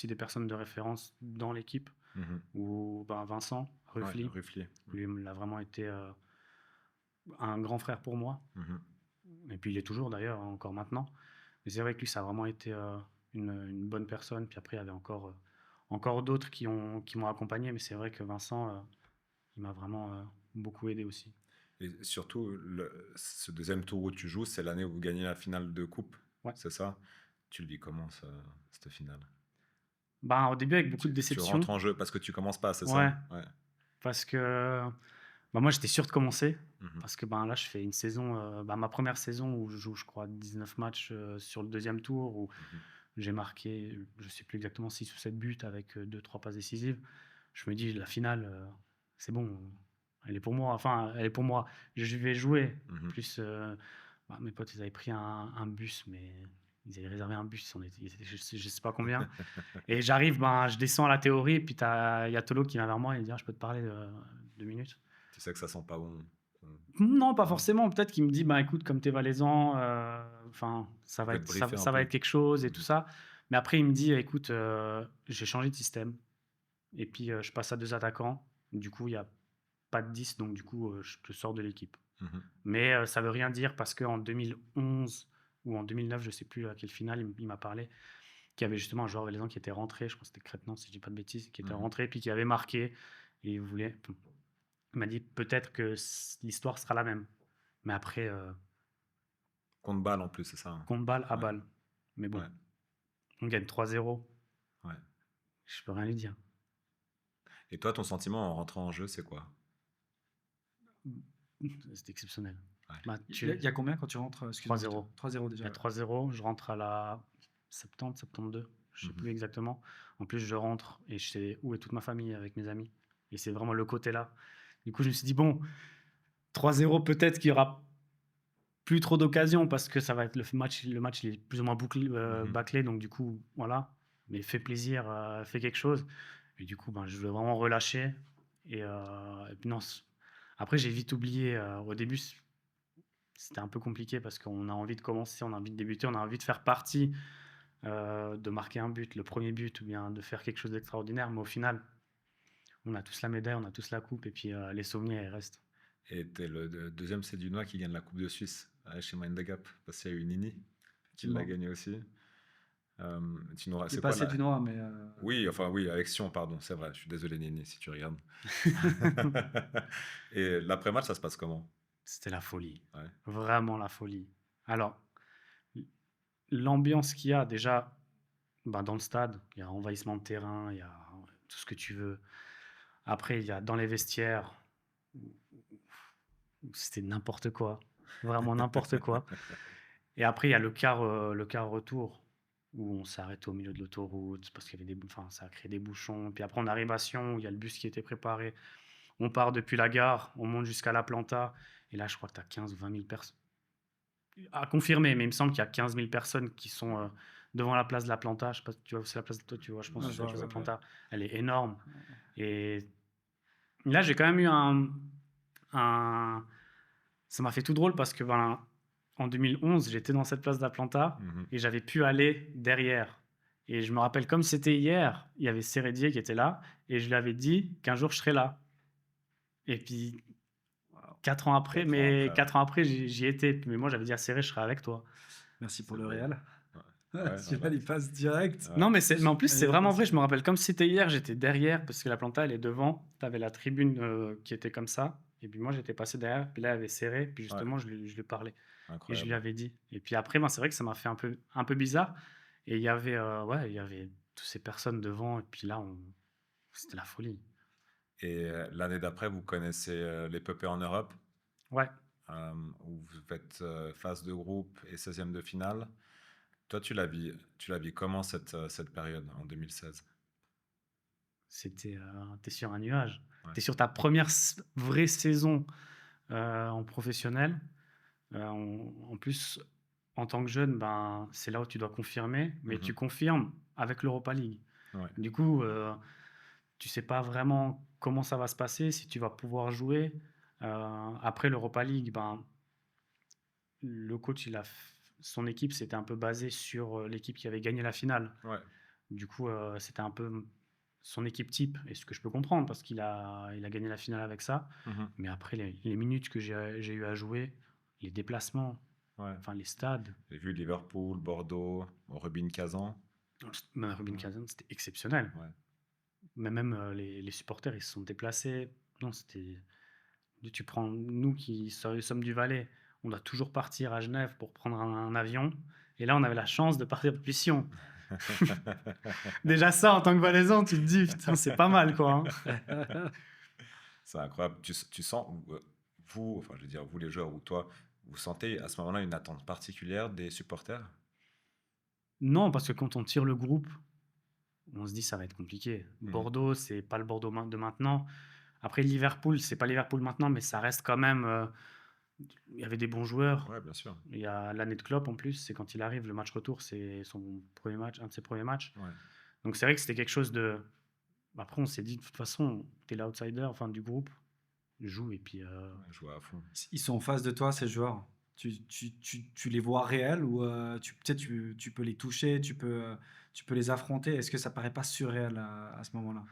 des personnes de référence dans l'équipe, Mhm. où ben, Vincent Ouais, Ruffly, Ruffly. lui, il a vraiment été un grand frère pour moi. Mhm. Et puis il est toujours d'ailleurs, hein, encore maintenant. Mais c'est vrai que lui, ça a vraiment été une bonne personne. Puis après, il y avait encore d'autres qui m'ont accompagné. Mais c'est vrai que Vincent, il m'a vraiment beaucoup aidé aussi. Et surtout, ce deuxième tour où tu joues, c'est l'année où vous gagnez la finale de coupe, Ouais. c'est ça? Tu le vis comment, cette finale? Ben, au début, avec beaucoup de Tu déception. rentres en jeu parce que tu commences pas, c'est Ouais. ça? Ouais. Parce que bah, moi, j'étais sûr de commencer. Mhm. Parce que ben, là, je fais une saison, ma première saison où je joue, je crois, 19 matchs sur le deuxième tour, où Mhm. j'ai marqué, je sais plus exactement, 6 ou 7 buts avec 2-3 passes décisives. Je me dis, la finale, c'est bon, elle est pour moi. Enfin, elle est pour moi. Je vais jouer. Mhm. Plus, bah, mes potes, ils avaient pris un bus, mais ils avaient réservé un bus, ils étaient je sais pas combien. Et j'arrive, ben, je descends à la théorie, et puis il y a Tolo qui vient vers moi et il dit, ah, je peux te parler 2 minutes. Tu sais que ça sent pas bon. Non, pas Non. forcément. Peut-être qu'il me dit, bah écoute, comme t'es valaisan, enfin, ça Il va peut te être, briefer un ça va peu. être quelque chose et Mhm. tout ça. Mais après, il me dit, écoute, j'ai changé de système. Et puis, je passe à 2 attaquants. Du coup, il n'y a pas de 10, donc du coup, je te sors de l'équipe. Mhm. Mais ça veut rien dire parce qu'en 2011 ou en 2009, je sais plus à quelle finale, il m'a parlé, qu'il y avait justement un joueur valaisan qui était rentré, je crois que c'était Crétenant, si je dis pas de bêtises, qui était Mhm. rentré, puis qui avait marqué. Et il m'a dit, peut-être que l'histoire sera la même. Mais après, Contre balle en plus, c'est ça, hein? contre balle à Ouais. balle. Mais bon, Ouais. on gagne 3-0. Ouais. Je peux rien lui dire. Et toi, ton sentiment en rentrant en jeu, c'est quoi? C'était exceptionnel. Ouais. Bah, Il y a combien quand tu rentres? Excuse-moi. 3-0. 3-0 Il déjà. y a 3-0, je rentre à la 70, 72, je sais Mhm. plus exactement. En plus, je rentre et je sais où est toute ma famille avec mes amis. Et c'est vraiment le côté là. Du coup, je me suis dit, bon, 3-0, peut-être qu'il y aura plus trop d'occasions parce que ça va être le match il est plus ou moins bâclé, donc du coup, voilà. Mais fais plaisir, fais quelque chose. Et du coup, ben, je voulais vraiment relâcher. Et puis non, après, j'ai vite oublié. Au début, c'était un peu compliqué parce qu'on a envie de commencer, on a envie de débuter, on a envie de faire partie, de marquer un but, le premier but, ou bien de faire quelque chose d'extraordinaire. Mais au final, on a tous la médaille, on a tous la coupe, et puis les souvenirs, ils restent. Et t'es le deuxième Sédunois qui gagne la Coupe de Suisse chez Mind the Gap. Parce qu'il y a eu Nini qui l'a Effectivement. gagné aussi. Qui est C'est pas quoi la... Sédunois, mais Oui, enfin oui, avec Sion, pardon, c'est vrai. Je suis désolé Nini si tu regardes. Et l'après-match, ça se passe comment? C'était la folie, Ouais. vraiment la folie. Alors, l'ambiance qu'il y a déjà, ben, dans le stade, il y a envahissement de terrain, il y a tout ce que tu veux. Après, il y a dans les vestiaires, c'était n'importe quoi, vraiment n'importe quoi. Et après, il y a le quart retour, où on s'arrête au milieu de l'autoroute parce qu'il y avait enfin, ça a créé des bouchons. Puis après, on arrive à Sion, où il y a le bus qui était préparé. On part depuis la gare, on monte jusqu'à la Planta. Et là, je crois que tu as 15 ou 20 000 personnes. À confirmer, mais il me semble qu'il y a 15 000 personnes qui sont devant la place de la Planta. Je sais pas si tu vois, c'est la place de toi, tu vois, je pense Ouais, que je c'est la vois, place de la ouais. Planta. Elle est énorme. Et là, j'ai quand même eu ça m'a fait tout drôle parce que ben, en 2011, j'étais dans cette place d'Atlanta et j'avais pu aller derrière. Et je me rappelle comme c'était hier, il y avait Sérédier qui était là et je lui avais dit qu'un jour je serais là. Et puis 4 ans après, 4 ans après, j'y étais. Mais moi, j'avais dit à Séré, je serai avec toi. Merci pour C'est le beau. Real. Ouais, Celui-là, il passe direct. Ouais. Non, mais en plus, Ouais, c'est vraiment parce vrai. que- Je me rappelle comme si c'était hier, j'étais derrière parce que la Planta, elle est devant. Tu avais la tribune qui était comme ça. Et puis moi, j'étais passé derrière. Puis là, elle avait serré. Puis justement, je lui parlais. Et je Incroyable. lui avais dit. Et puis après, ben, c'est vrai que ça m'a fait un peu bizarre. Et il y avait, ouais, il y avait toutes ces personnes devant. Et puis là, c'était la folie. Et l'année d'après, vous connaissez l'épopée en Europe, Ouais. où vous faites phase de groupe et 16e de finale. Toi, tu l'as vis comment cette période en 2016? T'es sur un nuage. Ouais. T'es sur ta première vraie saison en professionnel. En plus, en tant que jeune, ben, c'est là où tu dois confirmer, mais tu confirmes avec l'Europa League. Ouais. Du coup, tu sais pas vraiment comment ça va se passer, si tu vas pouvoir jouer. Après l'Europa League, ben, le coach, son équipe, c'était un peu basé sur l'équipe qui avait gagné la finale. Ouais. Du coup, c'était un peu son équipe type, et ce que je peux comprendre, parce il a gagné la finale avec ça. Mais après, les minutes que j'ai eu à jouer, les déplacements, Ouais. enfin les stades, J'ai vu Liverpool, Bordeaux, Rubin Kazan. même Rubin Kazan, c'était exceptionnel. Ouais. Mais même les supporters, ils se sont déplacés. Non, c'était. Tu prends nous qui sommes du Valais, on doit toujours partir à Genève pour prendre un avion. Et là, on avait la chance de partir depuis Sion. Déjà ça, en tant que Valaisan, tu te dis, putain, c'est pas mal, quoi. Hein. C'est incroyable. Tu sens, vous, enfin, je veux dire, vous les joueurs ou toi, vous sentez à ce moment-là une attente particulière des supporters? Non, parce que quand on tire le groupe, on se dit ça va être compliqué. Bordeaux, c'est pas le Bordeaux de maintenant. Après, Liverpool, c'est pas Liverpool maintenant, mais ça reste quand même. Il y avait des bons joueurs. Ouais, bien sûr. Il y a l'année de Klopp en plus, c'est quand il arrive, le match retour, c'est son premier match, un de ses premiers matchs. Ouais. Donc c'est vrai que c'était quelque chose de. Après, on s'est dit, de toute façon, t'es l'outsider, enfin du groupe, joue et puis. Jouer à fond. Ils sont en face de toi, ces joueurs. Tu les vois réels ou peut-être tu peux les toucher, tu peux les affronter. Est-ce que ça paraît pas surréel à ce moment-là?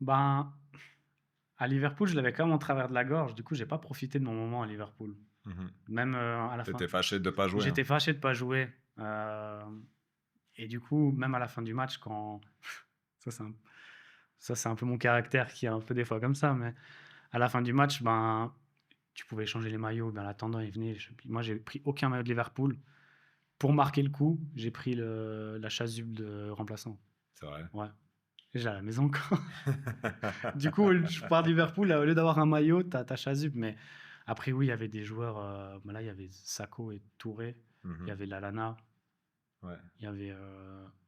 Ben, à Liverpool, je l'avais quand même en travers de la gorge. Du coup, j'ai pas profité de mon moment à Liverpool. Même à la fin. T'étais fâché de ne pas jouer. J'étais fâché de pas jouer. Et du coup, même à la fin du match, quand ça c'est un peu mon caractère qui est un peu des fois comme ça, mais à la fin du match, ben tu pouvais changer les maillots. Ben l'attendant il venait. Moi, j'ai pris aucun maillot de Liverpool. Pour marquer le coup, j'ai pris la chasuble de remplaçant. C'est vrai. Ouais. J'ai à la maison, quoi. Du coup, je pars de Liverpool, là, au lieu d'avoir un maillot, t'as Chasuble. Mais après, oui, il y avait des joueurs. Bah là, il y avait Sakho et Touré. Il y Mhm. avait Lalana. Ouais. Il y avait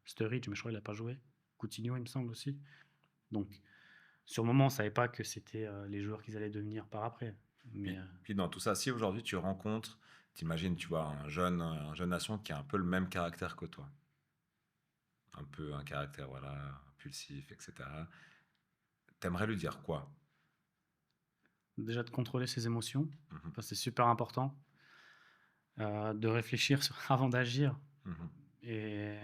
Sturridge, mais je crois qu'il n'a pas joué. Coutinho, il me semble aussi. Donc, sur le moment, on ne savait pas que c'était les joueurs qu'ils allaient devenir par après. Mais Puis dans tout ça, si aujourd'hui tu rencontres, t'imagines, tu vois, un jeune nation qui a un peu le même caractère que toi, un peu un caractère, voilà, impulsif, etc. T'aimerais lui dire quoi? déjà de contrôler ses émotions, Mhm. c'est super important. De réfléchir avant d'agir Mhm. et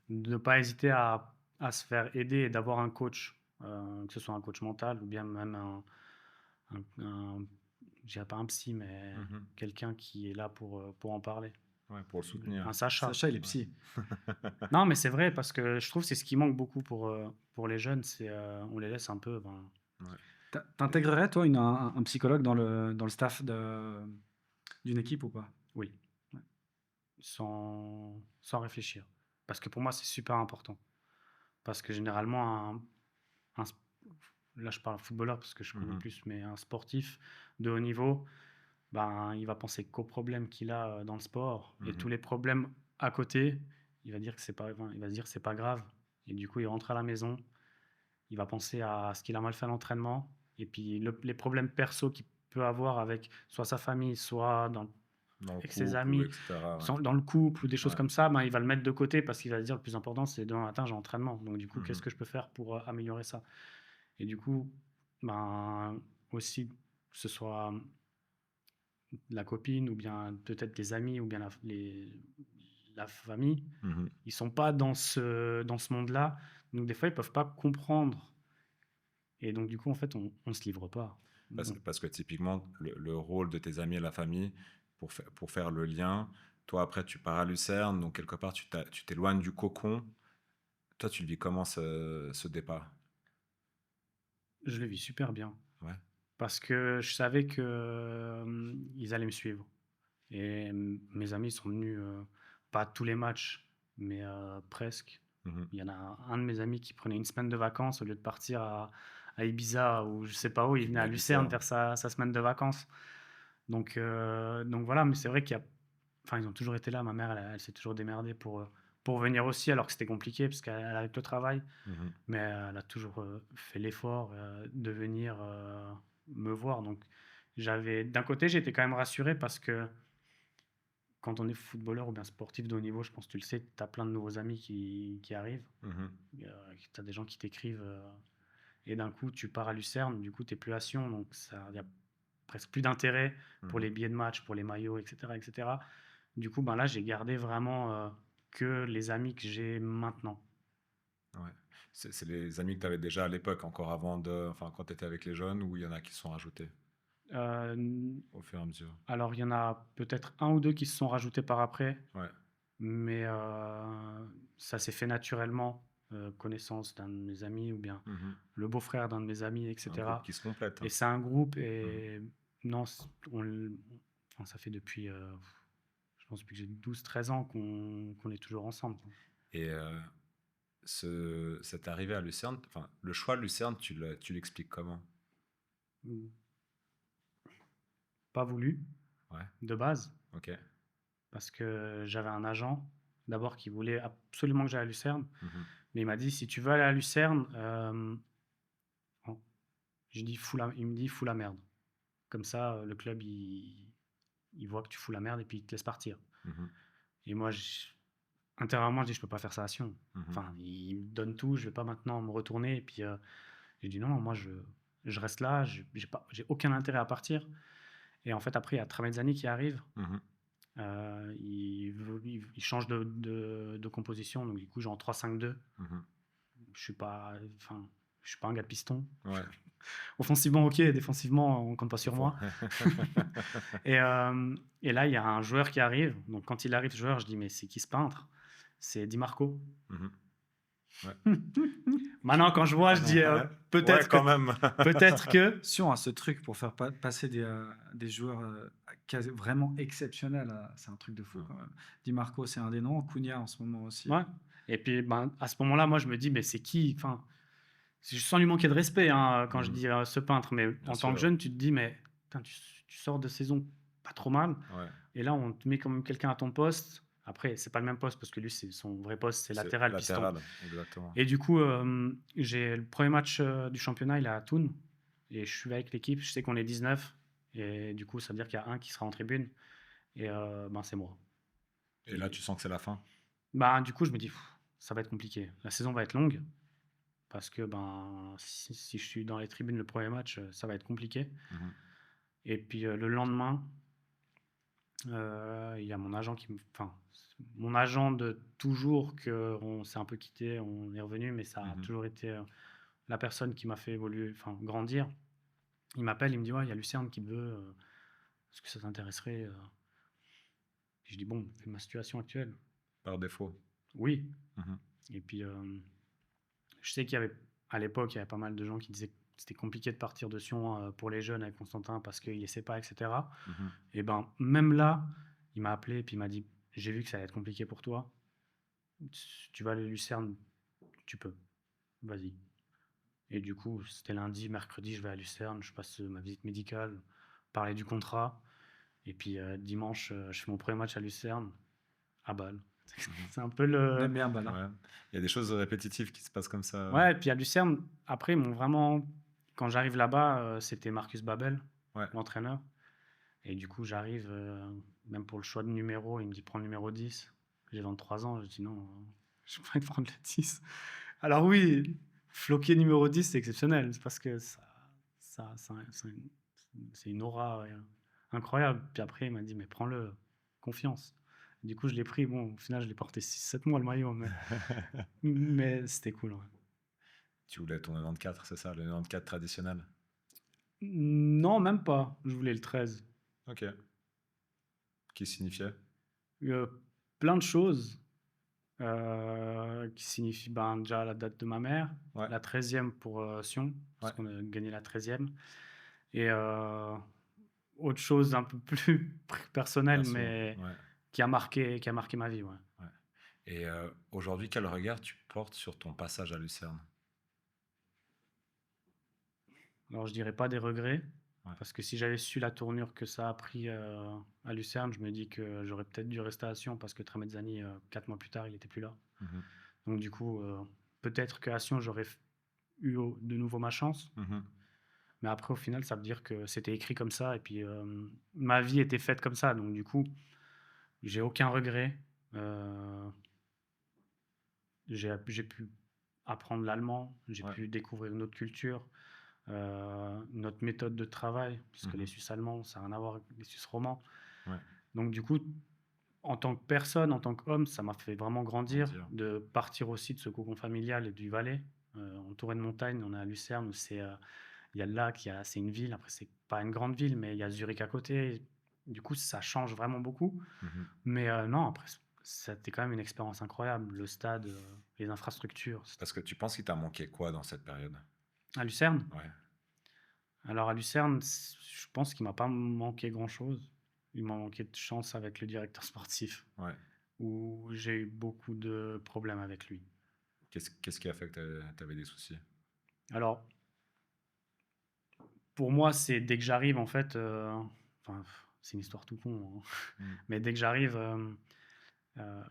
de ne pas hésiter à se faire aider et d'avoir un coach, que ce soit un coach mental ou bien même je dirais pas un psy, mais Mhm. quelqu'un qui est là pour en parler. Ouais, pour le soutenir. Un Sacha. Sacha, il est Ouais. psy. Non, mais c'est vrai parce que je trouve que c'est ce qui manque beaucoup pour les jeunes, c'est on les laisse un peu. Ouais. T'intégrerais, toi, un psychologue dans le staff d'une équipe ou pas? Oui, Ouais. sans réfléchir. Parce que pour moi, c'est super important. Parce que généralement, un sp- là je parle footballeur parce que je connais Mhm. plus, mais un sportif de haut niveau, ben, il va penser qu'aux problèmes qu'il a dans le sport et tous Mhm. les problèmes à côté, il va dire que c'est pas, enfin, il va se dire que c'est pas grave. Et du coup, il rentre à la maison, il va penser à ce qu'il a mal fait à l'entraînement et puis les problèmes perso qu'il peut avoir avec soit sa famille, soit Dans le avec ses couple, ou amis, etc. Ouais. dans le couple ou des choses Ouais. comme ça, ben, il va le mettre de côté parce qu'il va se dire le plus important, c'est demain matin, j'ai entraînement. Donc, du coup, qu'est-ce Mhm. que je peux faire pour améliorer ça? Et du coup, ben, aussi, que ce soit la copine ou bien peut-être des amis ou bien la famille, Mhm. ils sont pas dans ce monde-là. Donc, des fois, ils peuvent pas comprendre. Et donc, du coup, en fait, on se livre pas. Parce que typiquement, le rôle de tes amis et la famille, pour faire le lien, toi après tu pars à Lucerne, donc quelque part tu t'éloignes du cocon. Toi, tu le vis comment ce départ? Je le vis super bien Ouais. parce que je savais que ils allaient me suivre. Et mes amis sont venus, pas à tous les matchs, mais presque. Mhm. Il y en a un de mes amis qui prenait une semaine de vacances au lieu de partir à Ibiza ou je sais pas où, il Il venait venait à à Lucerne Lucerne. faire sa semaine de vacances. Donc voilà, mais c'est vrai enfin, ils ont toujours été là. Ma mère, elle s'est toujours démerdée pour venir aussi, alors que c'était compliqué parce qu'elle avec le travail. Mhm. Mais elle a toujours fait l'effort de venir me voir. Donc d'un côté, j'étais quand même rassuré parce que quand on est footballeur ou bien sportif de haut niveau, je pense que tu le sais, tu as plein de nouveaux amis qui arrivent. Mhm. Tu as des gens qui t'écrivent et d'un coup, tu pars à Lucerne, du coup, tu n'es plus à Sion, donc il n'y a presque plus d'intérêt pour les Mhm. billets de match, pour les maillots, etc. etc. Du coup, ben là, j'ai gardé vraiment que les amis que j'ai maintenant. Ouais. C'est les amis que tu avais déjà à l'époque, encore enfin, quand tu étais avec les jeunes, ou il y en a qui se sont rajoutés Euh, au fur et à mesure? alors, il y en a peut-être un ou deux qui se sont rajoutés par après, Ouais. mais ça s'est fait naturellement. Connaissance d'un de mes amis ou bien Mhm. le beau-frère d'un de mes amis, Un groupe etc. qui se complète, Et hein. c'est un groupe Mhm. et non, enfin, ça fait depuis, je pense, depuis que j'ai 12-13 ans qu'on est toujours ensemble, quoi. Et cette arrivée à Lucerne, enfin, le choix de Lucerne, tu l'expliques comment? Mm. Pas voulu Ouais. de base Ok. parce que j'avais un agent d'abord qui voulait absolument que j'aille à Lucerne, Mhm. mais il m'a dit si tu veux aller à Lucerne, oh, il me dit fous la merde. Comme ça, le club il voit que tu fous la merde et puis il te laisse partir. Mhm. Et moi, intérieurement, je dis je peux pas faire ça à Sion. Mhm. Enfin, il me donne tout, je vais pas maintenant me retourner. Et puis j'ai dit non, non, moi je reste là, j'ai aucun intérêt à partir. Et en fait, après, il y a Tramezzani qui arrive. Mhm. Il change de composition, donc du coup, j'ai en 3-5-2. Mhm. Je suis pas, enfin, je suis pas un gars de piston. Ouais. Offensivement, ok, défensivement, on compte pas sur Faut- moi. Et là, il y a un joueur qui arrive. Donc, quand il arrive, ce joueur, je dis, mais c'est qui ce peintre? C'est Di Marco. Mhm. Ouais. Maintenant, quand je vois, je dis, Ouais, peut-être que, quand même. peut-être que. Sion a ce truc pour faire passer des joueurs vraiment exceptionnels. C'est un truc de fou Ouais. quand même. Di Marco, c'est un des noms. Cunha en ce moment aussi. Ouais. Et puis, ben, à ce moment-là, moi, je me dis, mais c'est qui? Enfin, C'est sans lui manquer de respect hein, quand je Mhm. dis ce peintre, mais Bien en tant que sûr. jeune, tu te dis, mais putain, tu sors de saison pas trop mal, Ouais. et là, on te met quand même quelqu'un à ton poste. Après, c'est pas le même poste parce que lui, son vrai poste, c'est C'est latéral piston. latéral, exactement. Et du coup, j'ai le premier match du championnat, il est à Thun, et je suis avec l'équipe. Je sais qu'on est 19, et du coup, ça veut dire qu'il y a un qui sera en tribune, et ben, c'est moi. Et là, tu sens que c'est la fin. Bah, du coup, je me dis, pff, ça va être compliqué. La saison va être longue. Parce que ben, si je suis dans les tribunes le premier match, ça va être compliqué. Mhm. Et puis le lendemain, il y a mon agent enfin, mon agent de toujours on s'est un peu quitté, on est revenu, mais ça a Mhm. toujours été la personne qui m'a fait évoluer, enfin grandir. Il m'appelle, il me dit ouais, il y a Lucerne qui veut, est-ce que ça t'intéresserait Je dis bon, vu ma situation actuelle, Par défaut. oui. Mhm. Et puis je sais qu'il y avait, à l'époque, il y avait pas mal de gens qui disaient que c'était compliqué de partir de Sion pour les jeunes avec Constantin parce qu'il ne sait pas, etc. Mhm. Et ben, même là, il m'a appelé et puis il m'a dit, j'ai vu que ça allait être compliqué pour toi. Tu vas aller à Lucerne, tu peux. Vas-y. Et du coup, c'était lundi, mercredi, je vais à Lucerne, je passe ma visite médicale, parler du contrat. Et puis dimanche, je fais mon premier match à Lucerne, à Bâle. C'est un peu On le. aime bien Bâle, hein. Ouais. Il y a des choses répétitives qui se passent comme ça. Ouais, et puis à Lucerne, après, ils m'ont vraiment. Quand j'arrive là-bas, c'était Marcus Babel, Ouais. l'entraîneur. Et du coup, j'arrive, même pour le choix de numéro, il me dit prends le numéro 10. J'ai 23 ans, je dis non, je vais pas prendre le 10. Alors oui, floquer numéro 10, c'est exceptionnel, c'est parce que c'est une aura incroyable. Puis après, il m'a dit mais prends-le, confiance. Du coup, je l'ai pris. Bon, au final, je l'ai porté 6-7 mois le maillot, mais c'était cool. Ouais. Tu voulais ton 94, c'est ça, le 94 traditionnel. Non, même pas. Je voulais le 13. Ok. Qui signifiait? Euh, Plein de choses qui signifient ben, déjà la date de ma mère, Ouais. la 13e pour Sion, parce Ouais. qu'on a gagné la 13e. Et autre chose un peu plus personnelle, Perso. mais Ouais. qui a marqué ma vie. Ouais. Ouais. Et aujourd'hui, quel regard tu portes sur ton passage à Lucerne? Alors je dirais pas des regrets, Ouais. parce que si j'avais su la tournure que ça a pris à Lucerne, je me dis que j'aurais peut-être dû rester à Sion, parce que Tramezzani, 4 mois plus tard, il n'était plus là. Mhm. Donc du coup, peut-être qu'à Sion, j'aurais eu de nouveau ma chance. Mhm. Mais après, au final, ça veut dire que c'était écrit comme ça. Et puis, ma vie était faite comme ça. Donc, du coup, j'ai aucun regret. J'ai pu apprendre l'allemand. J'ai Ouais. pu découvrir une autre culture, notre méthode de travail. Puisque les Mhm. Suisses allemands, ça n'a rien à voir avec les Suisses romands. Ouais. Donc, du coup, en tant que personne, en tant qu'homme, ça m'a fait vraiment grandir. Grandir. De partir aussi de ce cocon familial et du Valais. Entouré de montagnes, on est à Lucerne où il y a le lac, c'est une ville. Après, c'est pas une grande ville, mais il y a Zurich à côté. Du coup, ça change vraiment beaucoup. Mhm. Mais non, après, c'était quand même une expérience incroyable. Le stade, les infrastructures. Parce que tu penses qu'il t'a manqué quoi dans cette période? À Lucerne. Ouais. Alors, à Lucerne, je pense qu'il m'a pas manqué grand-chose. Il m'a manqué de chance avec le directeur sportif, Ouais. où j'ai eu beaucoup de problèmes avec lui. Qu'est-ce qui a fait que tu avais des soucis? Alors, pour moi, c'est dès que j'arrive, en fait, enfin, c'est une histoire tout con, hein. Mhm. Mais dès que j'arrive,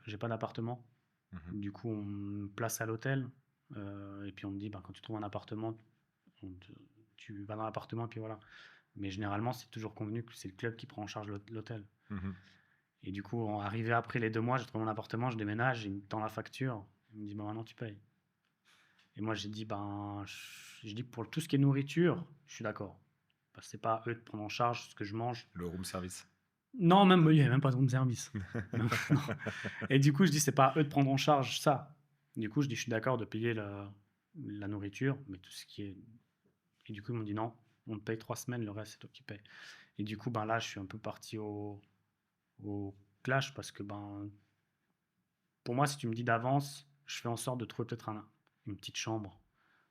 j'ai pas d'appartement. Mhm. Du coup, on me place à l'hôtel. Et puis on me dit, ben, quand tu trouves un appartement, tu vas dans l'appartement, et puis voilà. Mais généralement, c'est toujours convenu que c'est le club qui prend en charge l'hôtel. Mhm. Et du coup, arrivé après les 2 mois, j'ai trouvé mon appartement, je déménage, il me tend la facture. Il me dit, ben, maintenant tu payes. Et moi, j'ai dit, ben, je dis que pour tout ce qui est nourriture, je suis d'accord. Parce que c'est pas à eux de prendre en charge ce que je mange. Le room service. Non, même, il n'y avait même pas de room service. Non, non. Et du coup, je dis, c'est pas à eux de prendre en charge ça. Du coup, je dis, je suis d'accord de payer la nourriture, mais tout ce qui est. Et du coup, ils m'ont dit, non, on te paye 3 semaines, le reste, c'est toi qui payes. Et du coup, ben là, je suis un peu parti au clash parce que, ben, pour moi, si tu me dis d'avance, je fais en sorte de trouver peut-être une petite chambre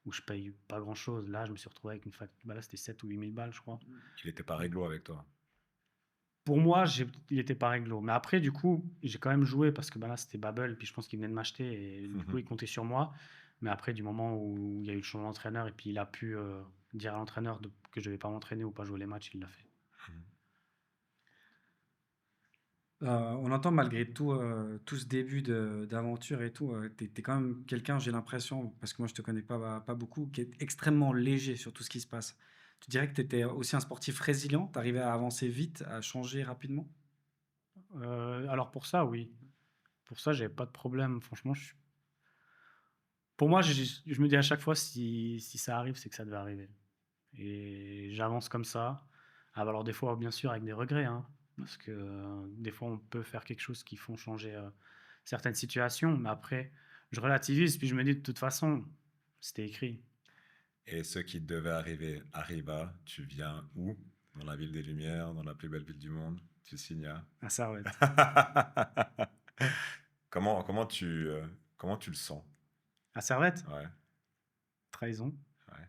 où je paye pas grand-chose. Là, je me suis retrouvé avec une facture. Ben là, c'était 7 ou 8 000 balles, je crois. Il était pas réglo avec toi. Pour moi, il était pas réglo. Mais après, du coup, j'ai quand même joué parce que ben là, c'était Babel. Puis je pense qu'il venait de m'acher et du coup, il comptait sur moi. Mais après, du moment où il y a eu le changement d'entraîneur et puis il a pu dire à l'entraîneur que je ne devais pas m'entraîner ou pas jouer les matchs, il l'a fait. On entend malgré tout, tout ce début d'aventure et tout, tu es quand même quelqu'un, j'ai l'impression, parce que moi je te connais pas beaucoup, qui est extrêmement léger sur tout ce qui se passe. Tu dirais que tu étais aussi un sportif résilient? Tu arrivais à avancer vite, à changer rapidement? Alors pour ça, oui. Pour ça, j'avais pas de problème. Franchement, pour moi, je me dis à chaque fois, si ça arrive, c'est que ça devait arriver. Et j'avance comme ça. Alors des fois, bien sûr, avec des regrets, hein, parce que des fois, on peut faire quelque chose qui font changer certaines situations. Mais après, je relativise, puis je me dis, de toute façon, c'était écrit. Et ce qui devait arriver arriva. Tu viens où? Dans la ville des Lumières, dans la plus belle ville du monde. Tu signes à... À Servette. comment comment tu le sens? À Servette, Ouais, trahison. ouais.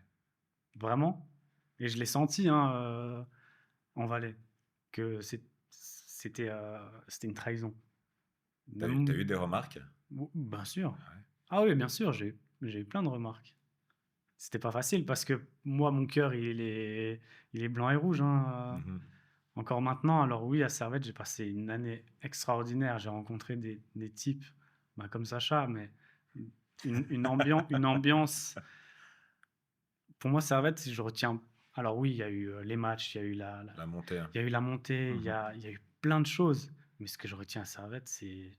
Vraiment. Et je l'ai senti hein, en Valais, que c'était une trahison. T'as eu des remarques? Bien sûr. Ouais. Ah oui, bien sûr, j'ai eu plein de remarques. C'était pas facile parce que moi, mon cœur, il est blanc et rouge. Hein. Mhm. Encore maintenant, alors oui, à Servette, j'ai passé une année extraordinaire. J'ai rencontré des types bah, comme Sacha, mais une ambiance. Pour moi, Servette, je retiens. Alors oui, il y a eu les matchs, il y a eu La montée. Hein. il y a eu la montée, il y a eu plein de choses. Mais ce que je retiens à Servette, c'est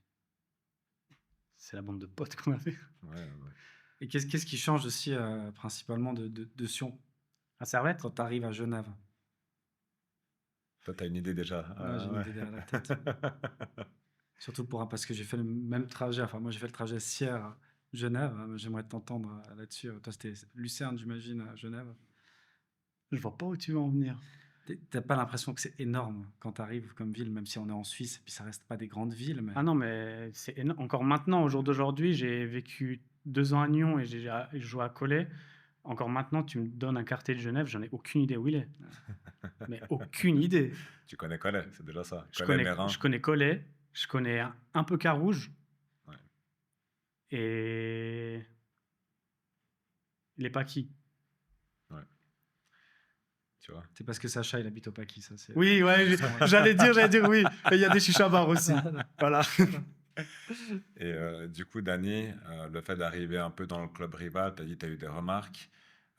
la bande de potes qu'on avait. Ouais, ouais. Et qu'est-ce qui change aussi principalement de Sion À Servette, quand tu arrives à Genève? Toi, t'as une idée déjà. Ouais, j'ai une Ouais. idée derrière la tête. Surtout parce que j'ai fait le même trajet. Enfin, moi, j'ai fait le trajet Sierre-Genève. J'aimerais t'entendre là-dessus. Toi, c'était Lucerne, j'imagine, à Genève. je vois pas où tu veux en venir. T'as pas l'impression que c'est énorme quand tu arrives comme ville, même si on est en Suisse, et puis ça reste pas des grandes villes, mais Ah non, mais c'est encore maintenant, au jour d'aujourd'hui, j'ai vécu 2 ans à Nyon et j'ai joué à Cholet. Encore maintenant, tu me donnes un quartier de Genève, j'en ai aucune idée où il est. Mais aucune idée. Tu connais Collet, c'est déjà ça. Je Collet, connais, Mérin. je connais Cholet, je connais un peu Carouge Ouais. et les Paquis. Ouais. Tu vois. c'est parce que Sacha, il habite au Paquis, ça. Oui, ouais, j'allais dire oui. Et il y a des chicha-bars aussi. Voilà. Et du coup, Dany, le fait d'arriver un peu dans le club rival, tu as dit que tu as eu des remarques,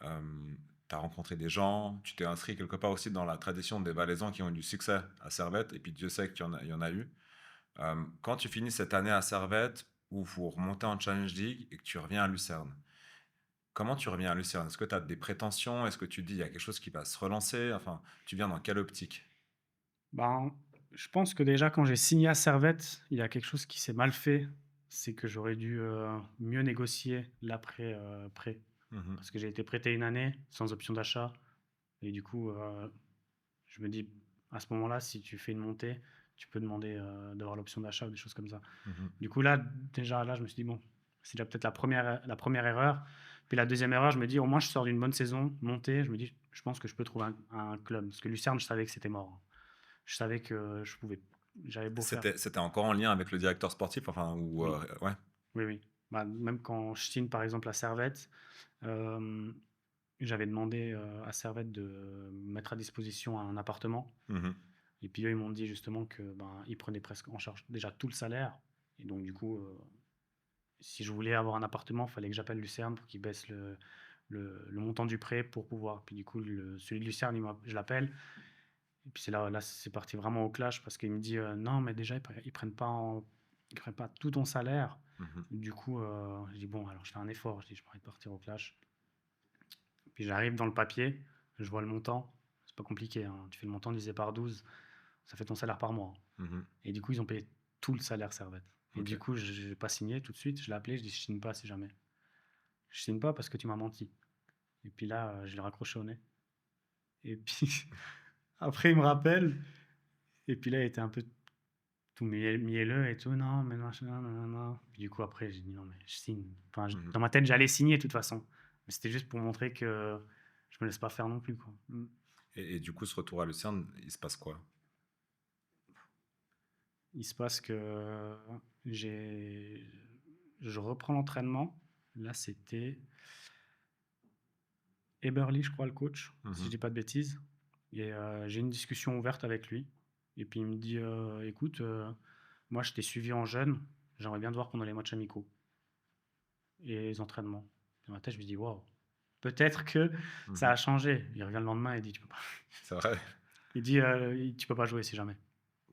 tu as rencontré des gens, tu t'es inscrit quelque part aussi dans la tradition des Valaisans qui ont eu du succès à Servette, et puis Dieu sait il y en a eu. Quand tu finis cette année à Servette, où vous remontez en Challenge League et que tu reviens à Lucerne, comment tu reviens à Lucerne? Est-ce que tu as des prétentions? Est-ce que tu dis il y a quelque chose qui va se relancer? Enfin, tu viens dans quelle optique? Ben, je pense que déjà, quand j'ai signé à Servette, il y a quelque chose qui s'est mal fait. C'est que j'aurais dû mieux négocier l'après-prêt. Mhm. Parce que j'ai été prêté une année sans option d'achat. Et du coup, je me dis, à ce moment-là, si tu fais une montée, tu peux demander d'avoir l'option d'achat ou des choses comme ça. Mhm. Du coup, là, déjà, là, je me suis dit, bon, c'est déjà peut-être la première erreur. Puis la deuxième erreur, je me dis, au moins, je sors d'une bonne saison, montée. Je me dis, je pense que je peux trouver un club. Parce que Lucerne, je savais que c'était mort. Je savais que j'avais beau faire. C'était encore en lien avec le directeur sportif, enfin, ou Oui. ouais. Oui, oui. Bah, même quand je signe, par exemple, à Servette, j'avais demandé à Servette de me mettre à disposition un appartement. Mhm. Et puis eux, ils m'ont dit justement que ils prenaient presque en charge déjà tout le salaire. Et donc, du coup, si je voulais avoir un appartement, il fallait que j'appelle Lucerne pour qu'ils baissent le montant du prêt pour pouvoir. Puis du coup, celui de Lucerne, je l'appelle. Et puis c'est là c'est parti vraiment au clash parce qu'il me dit non, mais déjà, ils prennent pas tout ton salaire. Mhm. Du coup, je dis bon, alors je fais un effort. Je dis, je pourrais partir au clash. Puis j'arrive dans le papier, je vois le montant. C'est pas compliqué. Hein. Tu fais le montant divisé par 12, ça fait ton salaire par mois. Mhm. Et du coup, ils ont payé tout le salaire Servette. Et Ok. du coup, je n'ai pas signé tout de suite. Je l'ai appelé, je dis je signe pas si jamais. Je signe pas parce que tu m'as menti. Et puis là, je l'ai raccroché au nez. Et puis après, il me rappelle. Et puis là, il était un peu tout mielleux et tout. Non, mais machin, non. Puis du coup, après, j'ai dit non, mais je signe. Enfin, Mhm. dans ma tête, j'allais signer de toute façon. Mais c'était juste pour montrer que je me laisse pas faire non plus. Quoi. Et du coup, ce retour à Lucerne, il se passe quoi? Il se passe que je reprends l'entraînement. Là, c'était Eberly, je crois, le coach, si je dis pas de bêtises. Et j'ai une discussion ouverte avec lui. Et puis il me dit, écoute, moi je t'ai suivi en jeune, j'aimerais bien te voir pendant les matchs amicaux et les entraînements. Dans ma tête, je me dis, waouh, peut-être que ça a changé. Il revient le lendemain et dit, tu peux pas. C'est vrai. Il dit, tu peux pas jouer si jamais.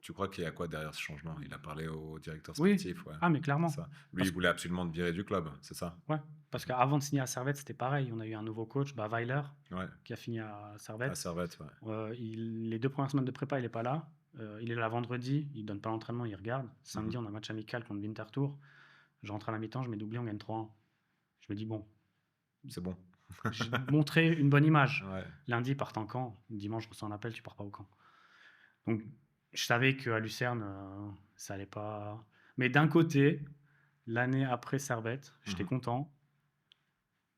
Tu crois qu'il y a quoi derrière ce changement? Il a parlé au directeur Oui, sportif, ouais. ah mais clairement. C'est ça. Lui, Parce il voulait absolument te virer du club, c'est ça? Ouais, parce qu'avant de signer à Servette, c'était pareil. On a eu un nouveau coach, Weiler, Ouais, qui a fini à à Servette. Servette, ouais. Les 2 premières semaines de prépa, il est pas là. Il est là vendredi, il donne pas l'entraînement, il regarde. Samedi, on a un match amical contre Winterthur. Je rentre à la mi-temps, je mets doublé, on gagne 3-1. Je me dis, bon, C'est bon. j'ai montré une bonne image. Ouais. Lundi, part en camp. Dimanche, je reçois un appel, tu pars pas au camp. Donc, je savais qu'à Lucerne, ça allait pas. Mais d'un côté, l'année après Servette, j'étais content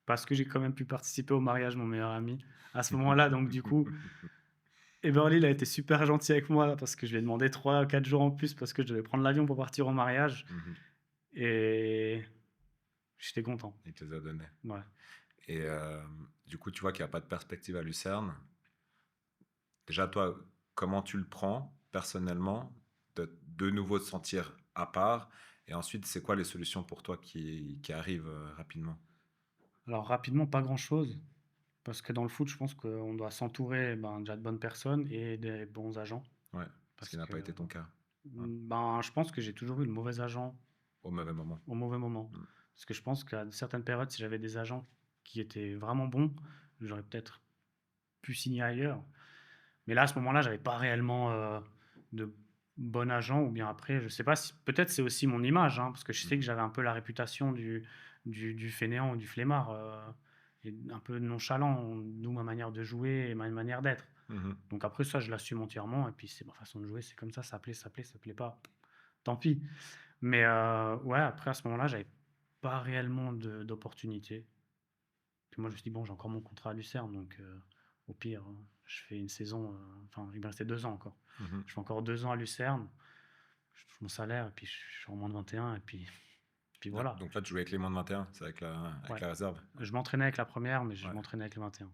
parce que j'ai quand même pu participer au mariage de mon meilleur ami à ce moment-là. Donc, du coup, Eberly, il a été super gentil avec moi parce que je lui ai demandé 3-4 jours en plus parce que je devais prendre l'avion pour partir au mariage. Et j'étais content. Il te les a donnés. Ouais. Et du coup, tu vois qu'il n'y a pas de perspective à Lucerne. Déjà, toi, comment tu le prends personnellement de nouveau te sentir à part? Et ensuite, c'est quoi les solutions pour toi qui arrivent rapidement? Alors, rapidement, pas grand-chose. Parce que dans le foot, je pense qu'on doit s'entourer déjà de bonnes personnes et des bons agents. Ouais, ce qui n'a pas été ton cas. Je pense que j'ai toujours eu le mauvais agent Au mauvais moment. au mauvais moment. Parce que je pense qu'à certaines périodes, si j'avais des agents qui étaient vraiment bons, j'aurais peut-être pu signer ailleurs. Mais là, à ce moment-là, j'avais pas réellement de bon agent. Ou bien après, je sais pas si. Peut-être c'est aussi mon image, parce que je sais que j'avais un peu la réputation du fainéant ou du flemmard. Et un peu nonchalant, d'où ma manière de jouer et ma manière d'être. Donc après ça, je l'assume entièrement. Et puis c'est ma façon de jouer, c'est comme ça plaît, ça plaît pas. Tant pis. Mais ouais, après à ce moment-là, j'avais pas réellement d'opportunité. Puis moi, je me suis dit, bon, j'ai encore mon contrat à Lucerne, donc au pire, je fais une saison. Enfin, il me restait 2 ans encore. Je fais encore 2 ans à Lucerne, je touche mon salaire, et puis je suis en moins de 21, et puis voilà. Donc là, tu jouais avec les moins de 21, c'est avec la réserve. Je m'entraînais avec la première, mais je m'entraînais avec les 21.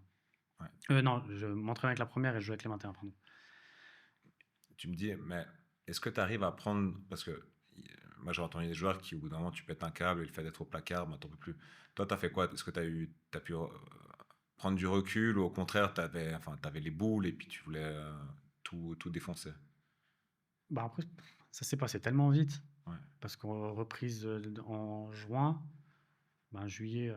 Non, je m'entraînais avec la première et je jouais avec les 21, pardon. Tu me dis, mais est-ce que tu arrives à prendre. Parce que moi, j'ai entendu des joueurs qui, au bout d'un moment, tu pètes un câble et le fait d'être au placard, t'en peux plus. Toi, tu as fait quoi? Est-ce que tu as pu prendre du recul ou au contraire, tu avais les boules et puis tu voulais tout défoncer? Après, ça s'est passé tellement vite. Ouais. Parce qu'en reprise en juin, juillet,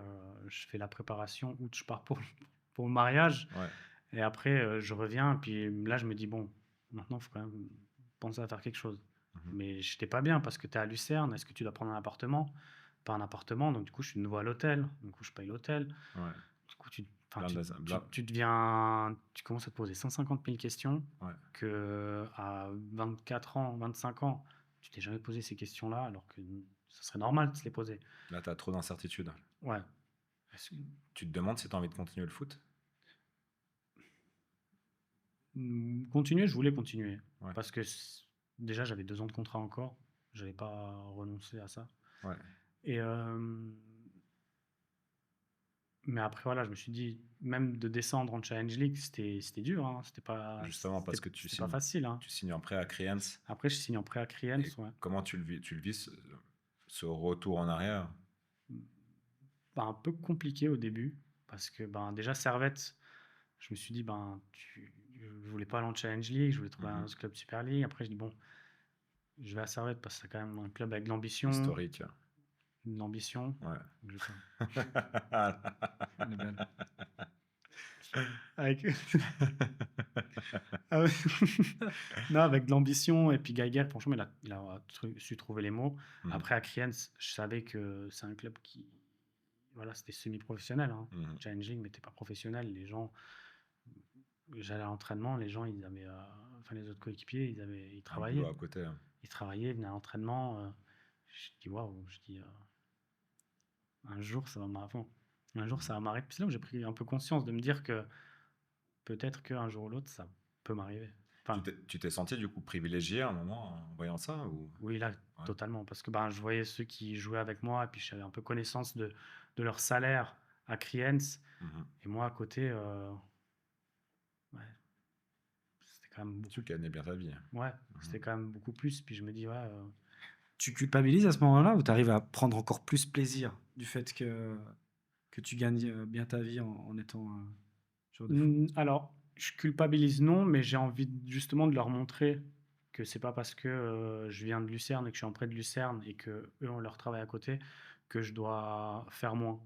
je fais la préparation, août, je pars pour le mariage. Ouais. Et après, je reviens, puis là, je me dis, bon, maintenant, il faut quand même penser à faire quelque chose. Mais je n'étais pas bien parce que tu es à Lucerne, est-ce que tu dois prendre un appartement? Pas un appartement, donc du coup, je suis de nouveau à l'hôtel, du coup, je paye l'hôtel. Ouais. Du coup, tu commences à te poser 150 000 questions que à 24 ans, 25 ans, tu t'es jamais posé ces questions-là, alors que ça serait normal de se les poser. Là, tu as trop d'incertitudes. Ouais. Tu te demandes si tu as envie de continuer le foot? Continuer, je voulais continuer. Ouais. Parce que déjà, j'avais 2 ans de contrat encore. Je n'allais pas renoncer à ça. Ouais. Et mais après, voilà, je me suis dit, même de descendre en Challenge League, c'était dur. C'était pas, Justement, parce que c'était pas facile. Tu signes en prêt à Kriens. Après, je signe en prêt à Kriens. Ouais. Comment tu le vis ce retour en arrière? Un peu compliqué au début. Parce que déjà, Servette, je me suis dit, je voulais pas aller en Challenge League, je voulais trouver un club Super League. Après, je dis, bon, je vais à Servette parce que c'est quand même un club avec de l'ambition. Historique. Une ambition. Ouais. Avec... non, avec de l'ambition. Et puis Geiger, franchement, il a su trouver les mots. Après, à Kriens, je savais que c'est un club qui... Voilà, c'était semi-professionnel. Challenge League, mais t'es pas professionnel. Les gens... J'allais à l'entraînement, les gens, ils avaient... les autres coéquipiers, ils travaillaient. À côté. Ils travaillaient, venaient à l'entraînement. Je dis, waouh, un jour, ça va m'arrêter. Un jour, ça va m'arrêter. Puis c'est là où j'ai pris un peu conscience de me dire que peut-être qu'un jour ou l'autre, ça peut m'arriver. Enfin, Tu t'es senti du coup privilégié à un moment en voyant ça ou... oui, là, Ouais. totalement. Parce que ben, je voyais ceux qui jouaient avec moi, et puis j'avais un peu connaissance de leur salaire à Kriens. Mhm. Et moi, à côté, ouais, c'était quand même Tu beaucoup. gagnais bien ta vie. Ouais, Mhm. c'était quand même beaucoup plus. Puis je me dis, ouais, Tu culpabilises à ce moment-là ou tu arrives à prendre encore plus plaisir du fait que tu gagnes bien ta vie en étant joueur de foot? alors, je culpabilise non, mais j'ai envie justement de leur montrer que c'est pas parce que je viens de Lucerne et que je suis en près de Lucerne et que eux ont leur travail à côté que je dois faire moins.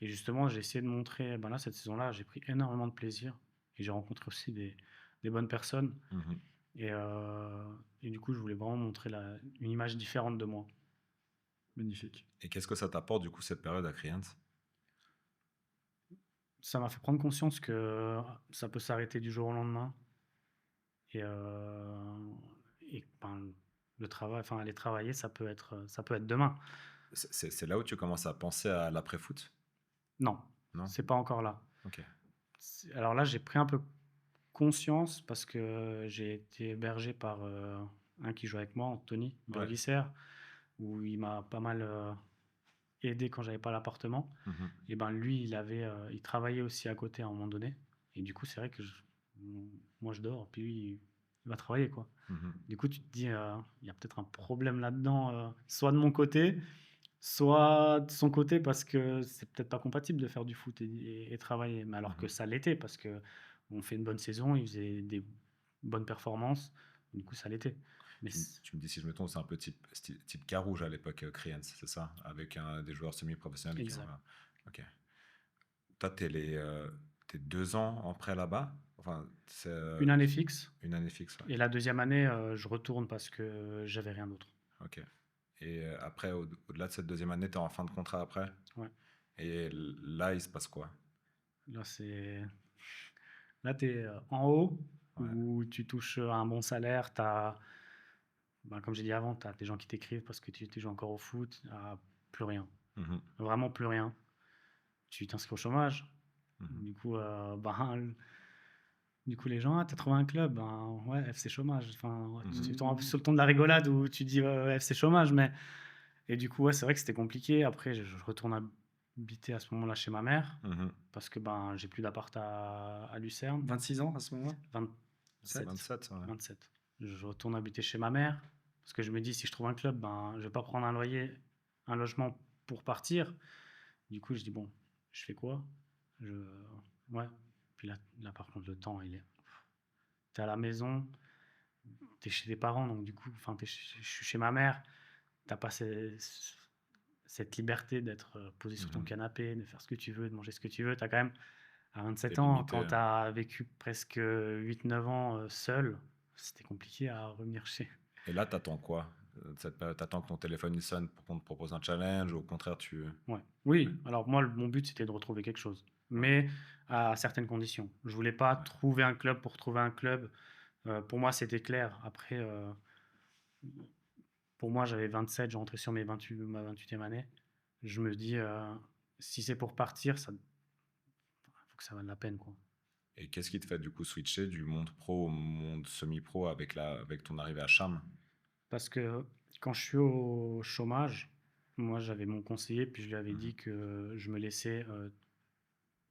Et justement, j'ai essayé de montrer, ben là, cette saison-là, j'ai pris énormément de plaisir et j'ai rencontré aussi des bonnes personnes. Mhm. Et du coup, je voulais vraiment montrer une image différente de moi. Magnifique. Et qu'est-ce que ça t'apporte du coup cette période à Kriens? Ça m'a fait prendre conscience que ça peut s'arrêter du jour au lendemain. Et ben, le travail, enfin, aller travailler, ça peut être demain. C'est là où tu commences à penser à l'après-foot? Non, Non? c'est pas encore là. Ok. Alors là, j'ai pris un peu conscience parce que j'ai été hébergé par un qui joue avec moi, Anthony Ouais. Burgisser, où il m'a pas mal aidé quand j'avais pas l'appartement. Mhm. Et ben lui, il travaillait aussi à côté à un moment donné. Et du coup, c'est vrai que moi, je dors, puis lui, il va travailler, quoi. Mhm. Du coup, tu te dis, il y a peut-être un problème là-dedans, soit de mon côté, soit de son côté, parce que c'est peut-être pas compatible de faire du foot et travailler. Mais alors que Mhm. ça l'était, parce que on fait une bonne saison, il faisait des bonnes performances, du coup, ça l'était. Mais Tu me dis si je me trompe, c'est un peu type Carouge à l'époque, Kriens, c'est ça? Avec des joueurs semi-professionnels qui ont... exact. Ok. Toi, t'es 2 ans en prêt là-bas? Enfin, c'est Une année fixe, une année fixe, ouais. et la deuxième année, je retourne parce que j'avais rien d'autre. Ok. Et après, au-delà de cette deuxième année, t'es en fin de contrat après? Ouais. Et là, il se passe quoi? Là, là, tu es en haut, Ouais. où tu touches un bon salaire, ben, comme j'ai dit avant, tu as des gens qui t'écrivent parce que tu joues encore au foot, plus rien. Mhm. Vraiment plus rien. Tu t'inscris au chômage. Mhm. Du coup, les gens, t'as trouvé un club, ben ouais, FC chômage. Enfin, ouais, Mhm. tu tombes un peu sur le ton de la rigolade où tu dis ouais, FC chômage, mais. Et du coup, ouais, c'est vrai que c'était compliqué. Après, je retourne habiter à ce moment-là chez ma mère Mhm. parce que ben j'ai plus d'appart à Lucerne. 26 ans à ce moment-là? 27. 27, ouais. 27. Je retourne habiter chez ma mère parce que je me dis si je trouve un club, ben je vais pas prendre un loyer, un logement pour partir. Du coup, je dis bon, je fais quoi? Je Ouais. Puis là par contre le temps, t'es à la maison, t'es chez tes parents, donc du coup, enfin je suis chez ma mère. T'as pas cette liberté d'être posé sur ton Mhm. canapé, de faire ce que tu veux, de manger ce que tu veux. T'as quand même à 27 T'es ans, limité. quand tu as vécu presque 8-9 ans seul, c'était compliqué à revenir chez. Et là, t'attends quoi? Cette période, t'attends que ton téléphone il sonne pour qu'on te propose un challenge ou au contraire, tu... Ouais. Oui, alors moi, mon but, c'était de retrouver quelque chose, mais à certaines conditions. Je voulais pas Ouais. trouver un club pour trouver un club. Pour moi, c'était clair. Après, pour moi, j'avais 27, je rentrais sur ma 28e année. Je me dis, si c'est pour partir, ça faut que ça vaille la peine, quoi. Et qu'est-ce qui te fait du coup switcher du monde pro au monde semi-pro avec ton arrivée à Cham? Parce que quand je suis au chômage, moi, j'avais mon conseiller, puis je lui avais Mhm. dit que je me laissais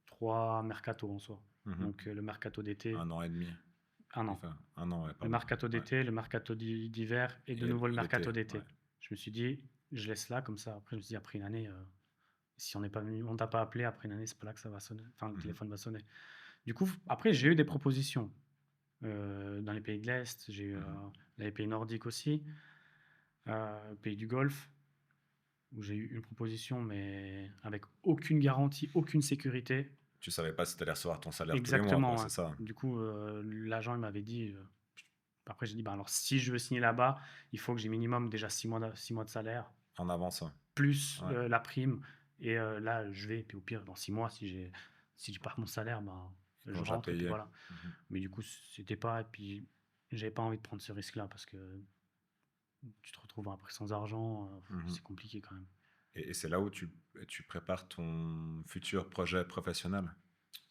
3 mercato en soi. Mhm. Donc le mercato d'été, 1 an et demi. un an. Enfin, 1 an, ouais, Le pardon. mercato Ouais. d'été, le mercato d'hiver et de Et nouveau le l'été, mercato d'été. ouais. Je me suis dit, je laisse là comme ça. Après, je me suis dit, après une année, si on n'est pas venu, on t'a pas appelé, après une année, c'est pas là que ça va sonner. Enfin, le Mhm. téléphone va sonner. Du coup, après, j'ai eu des propositions dans les pays de l'Est, j'ai eu dans les pays nordiques aussi, pays du Golfe, où j'ai eu une proposition, mais avec aucune garantie, aucune sécurité. Tu savais pas si tu allais recevoir ton salaire tous les mois, Exactement, quoi, ouais. c'est ça? Du coup, l'agent, il m'avait dit. Après, j'ai dit, bah, alors si je veux signer là-bas, il faut que j'ai minimum déjà 6 mois de salaire, En avance, ouais. plus Ouais. la prime. Et là, je vais, puis au pire, dans 6 mois, si je pars mon salaire, bah, Ils je t'ont déjà rentre, et puis payé. voilà. Mhm. Mais du coup, c'était pas. Et puis, j'avais pas envie de prendre ce risque-là parce que tu te retrouves après sans argent, Mhm. c'est compliqué quand même. Et c'est là où tu prépares ton futur projet professionnel.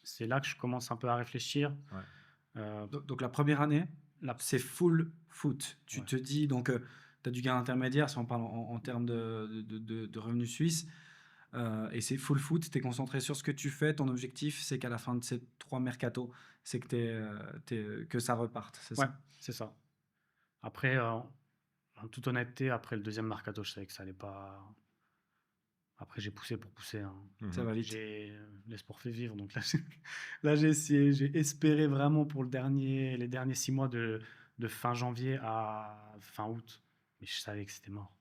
C'est là que je commence un peu à réfléchir. Ouais. Donc la première année, La C'est full foot. Tu Ouais. te dis, donc, tu as du gain intermédiaire si on parle en termes de revenus suisses. Et c'est full foot. Tu es concentré sur ce que tu fais. Ton objectif, c'est qu'à la fin de ces 3 mercatos, c'est que ça reparte. C'est Ouais, ça? c'est ça. Après, en toute honnêteté, après le deuxième mercato, je savais que ça allait pas. Après, j'ai poussé pour pousser, hein. Ça Mhm. va vite. J'ai les sports fait vivre, donc là, là, j'ai essayé, j'ai espéré vraiment pour les derniers 6 mois de fin janvier à fin août, mais je savais que c'était mort.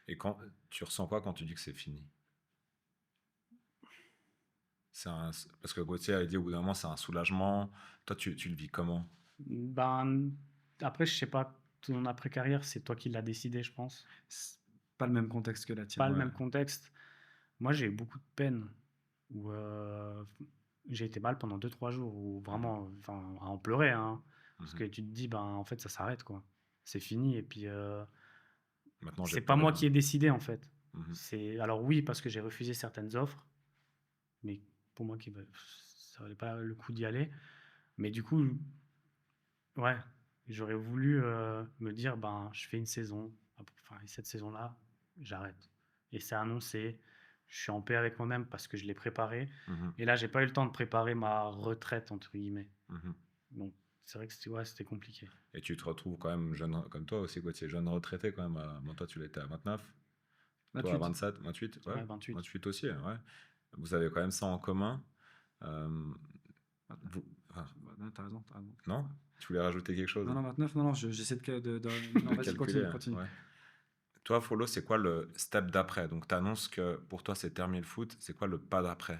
Et quand tu ressens quoi quand tu dis que c'est fini? Parce que Gauthier a dit au bout d'un moment, c'est un soulagement. Toi, tu le vis comment? Ben, après, je sais pas, ton après-carrière, c'est toi qui l'as décidé, je pense. C'est pas le même contexte que la Pas tienne. le Ouais. même contexte. Moi, j'ai eu beaucoup de peine où j'ai été mal pendant 2-3 jours, où vraiment, enfin, à en pleurer, hein, parce Mhm. que tu te dis, ben, en fait, ça s'arrête, quoi. C'est fini, et puis Maintenant, j'ai c'est plus pas moi rien. qui ai décidé, en fait. Mhm. Alors oui, parce que j'ai refusé certaines offres, mais pour moi, ça valait pas le coup d'y aller. Mais du coup, ouais, j'aurais voulu me dire, ben, je fais une saison, enfin, et cette saison-là, j'arrête. Et c'est annoncé, je suis en paix avec moi-même parce que je l'ai préparé. Mhm. Et là, j'ai pas eu le temps de préparer ma retraite, entre guillemets. Mhm. Donc, c'est vrai que c'était compliqué. Et tu te retrouves quand même jeune, comme toi aussi, Gauthier, jeune retraité quand même. Bon, toi, tu l'étais à 29, toi à 28. 27, 28, ouais, Ouais, 28. 28 aussi, ouais. Vous avez quand même ça en commun. Euh, 29. vous- enfin, Non, t'as raison. non? Tu voulais rajouter quelque chose? Non, 29, non, j'essaie non, De vas-y, calculer, continue. ouais. Toi, Follow, c'est quoi le step d'après? Donc, tu annonces que pour toi, c'est terminé le foot. C'est quoi le pas d'après?